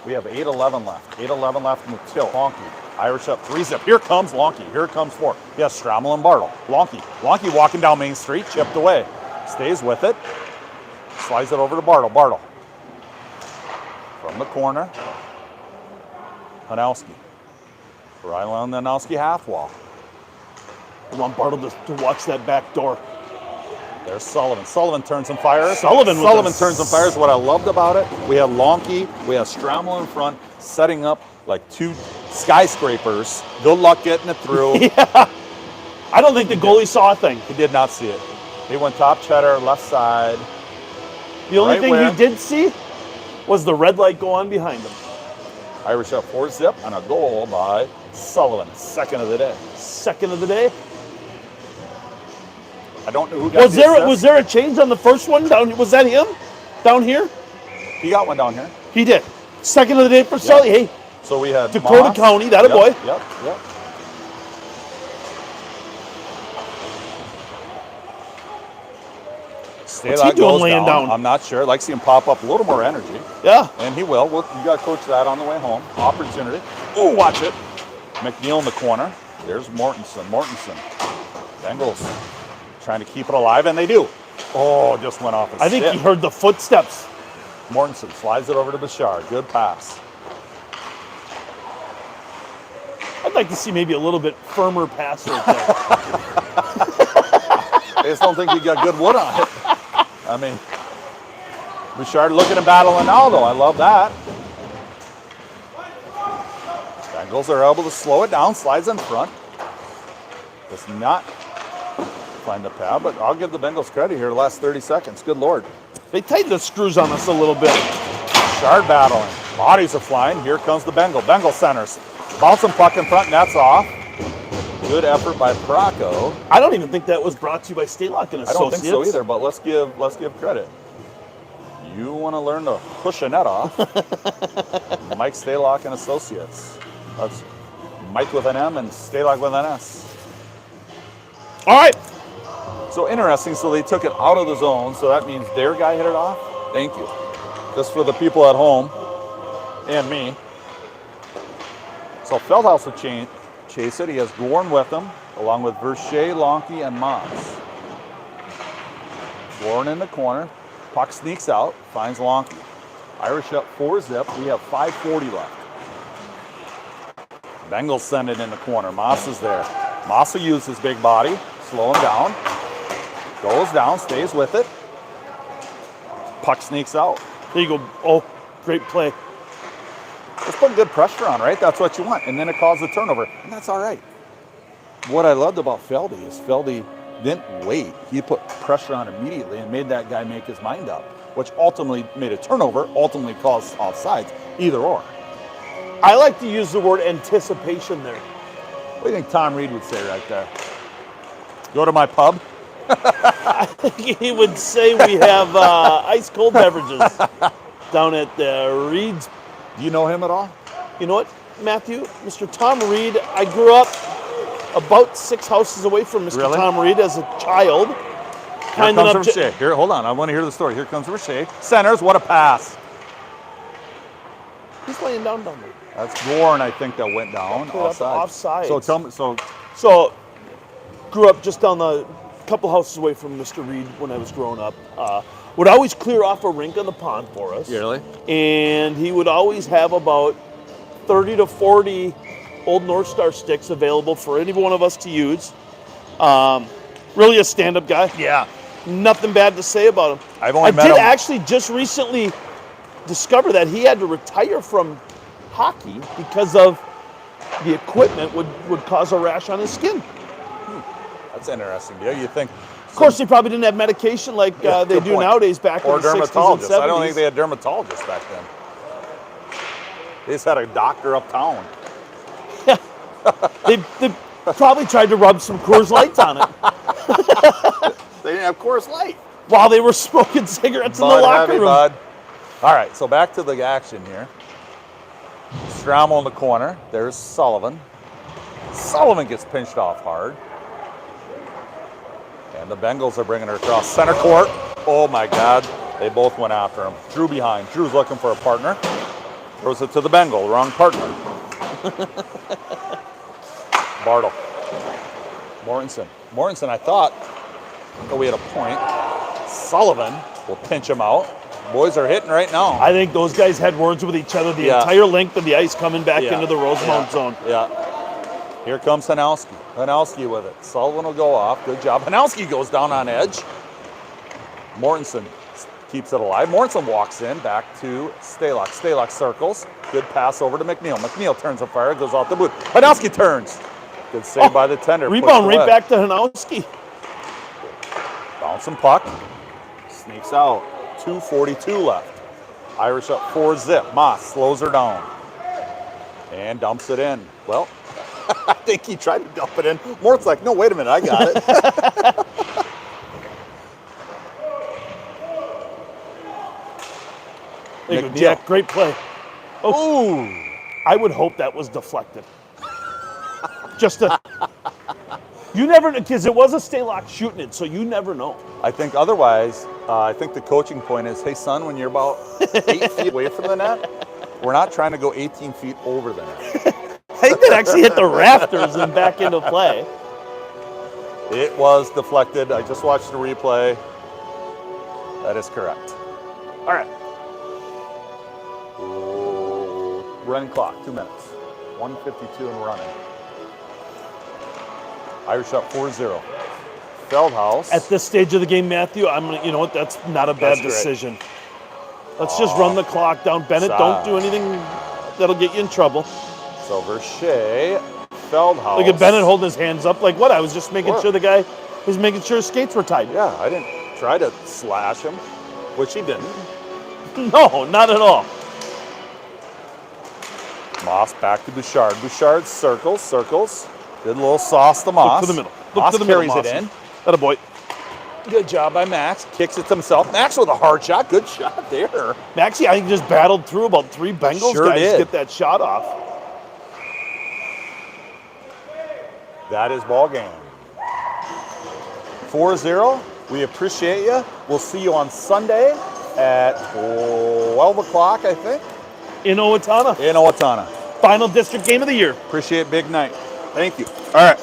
We have 8:11 left. 8:11 left in the tilt. Lonky. Irish up 3-0. Here comes Lonky. Here comes 4. Yes, Strammel and Bartle. Lonky walking down Main Street. Chipped away. Stays with it. Slides it over to Bartle. Bartle From the corner, Hanowski. Right along the Hanowski half wall. I want Bartle to watch that back door. There's Sullivan. Sullivan turns and fires. Sullivan turns and fires. What I loved about it, we have Lonke, we have Strammel in front, setting up like two skyscrapers. Good luck getting it through. Yeah. I don't think the goalie saw a thing. He did not see it. He went top cheddar, left side. The only Right thing where- he did see was the red light go on behind him. Irish up 4-zip and a goal by Sullivan. Second of the day. Second of the day. I don't know who got the assist. Was there a change on the first one down? Was that him down here? He got one down here. He did. Second of the day for Sully. Hey, So we had Dakota Moss. County, that a boy. Yep. What's he doing laying down? I'm not sure. I'd like to see him pop up a little more energy. Yeah. And he will. You got to coach that on the way home. Opportunity. Oh, watch it. McNeil in the corner. There's Mortensen. Bengals trying to keep it alive, and they do. Oh, just went off his I think stick. he heard the footsteps. Mortensen slides it over to Bouchard. Good pass. I'd like to see maybe a little bit firmer pass right there. I just don't think he got good wood on it. I mean, Bouchard looking to battle Ronaldo. I love that. Bengals are able to slow it down, slides in front. Does not find the pad, but I'll give the Bengals credit here the last 30 seconds. Good Lord. They tightened the screws on us a little bit. Bouchard battling. Bodies are flying. Here comes the Bengal centers. Bouncing puck in front, nets off. Good effort by Praco. I don't even think that was brought to you by State Lock and I Associates. don't think so either, but let's give credit. You want to learn to push a net off. Mike Staylock and Associates. That's Mike with an M and Staylock with an S. All right. So interesting. So they took it out of the zone. So that means their guy hit it off. Thank you. Just for the people at home and me. So Feldhaus will chase it. He has Gorn with him, along with Verche, Lonke, and Moss. Gorn in the corner. Puck sneaks out, finds Lonke. Irish up 4-zip. We have 5:40 left. Bengals send it in the corner. Moss is there. Moss will use his big body, slow him down. Goes down, stays with it. Puck sneaks out. There you go. Oh, great play. Let's put good pressure on, right? That's what you want. And then it caused a turnover. And that's all right. What I loved about Feldy is Feldy didn't wait. He put pressure on immediately and made that guy make his mind up, which ultimately made a turnover, ultimately caused offsides. Either or. I like to use the word anticipation there. What do you think Tom Reed would say right there? Go to my pub? I think he would say we have ice cold beverages down at Reed's. Do you know him at all? You know what, Matthew? Mr. Tom Reed, I grew up about 6 houses away from Mr. Really? Tom Reed as a child. Here Kind comes enough Verche. Here, hold on. I want to hear the story. Here comes Verche. Centers. What a pass. He's laying down there. That's Gorn, I think, that went down. Okay, that's offside. So tell me. So, grew up just down the couple houses away from Mr. Reed when I was growing up. Would always clear off a rink on the pond for us. Really? And he would always have about 30 to 40 old North Star sticks available for any one of us to use. Really a stand-up guy. Yeah. Nothing bad to say about him. I've only I met did him. actually just recently discover that he had to retire from hockey because of the equipment would cause a rash on his skin. That's interesting. Yeah, you think. Of course, they probably didn't have medication like they good do point. nowadays back Or in the 60s and dermatologists. 70s. I don't think they had dermatologists back then. They just had a doctor uptown. They probably tried to rub some Coors Lights on it They didn't have Coors Light. while they were smoking cigarettes in the locker heavy, room. bud. All right, so back to the action here. Strammel in the corner. There's Sullivan. Sullivan gets pinched off hard. And the Bengals are bringing her across center court. Oh my God, they both went after him. Drew behind. Drew's looking for a partner. Throws it to the Bengal, wrong partner. Bartle. Mortensen, I thought we had a point. Sullivan will pinch him out. Boys are hitting right now. I think those guys had words with each other the Yeah. entire length of the ice coming back Yeah. into the Rosemount Yeah. zone. Yeah. Here comes Hanowski. Hanowski with it. Sullivan will go off. Good job. Hanowski goes down on edge. Mortensen keeps it alive. Mortensen walks in, back to Stalock. Stalock circles. Good pass over to McNeil. McNeil turns a fire, goes off the boot. Hanowski turns. Good save by the tender. Rebound Pushed right away. back to Hanowski. Bouncing puck. Sneaks out. 2:42 left. Irish up 4-zip. Moss slows her down. And dumps it in. Well, I think he tried to dump it in. Mort's like, no, wait a minute, I got it. There you go, McNeil. Jack. Great play. Ooh. I would hope that was deflected. Just to, you never know, because it was a Stalock shooting it, so you never know. I think otherwise, I think the coaching point is, hey, son, when you're about 8 feet away from the net, we're not trying to go 18 feet over the net. I think that actually hit the rafters and back into play. It was deflected. I just watched the replay. That is correct. All right. Ooh, running clock, 2 minutes. 1:52 and running. Irish up 4-0. Feldhaus. At this stage of the game, Matthew, I'm gonna, you know what? That's not a bad That's great. decision. Let's just run the clock down. Bennett, don't do anything that'll get you in trouble. So Verche, Feldhaus. Look at Bennett holding his hands up like what? I was just making Sure. sure the guy was making sure his skates were tied. Yeah, I didn't try to slash him, which he didn't. No, not at all. Moss back to Bouchard. Bouchard circles. Good little sauce to Moss. Look to the middle. Look Moss to the middle, carries it Mossy. in. Atta boy. Good job by Max. Kicks it to himself. Max with a hard shot. Good shot there. Maxie, I think, just battled through about 3 Bengals Sure guys did. to get that shot off. That is ball game. 4-0. We appreciate you. We'll see you on Sunday at 12 o'clock, I think, In Owatonna. in Owatonna. Final district game of the year. Appreciate big night. Thank you. All right.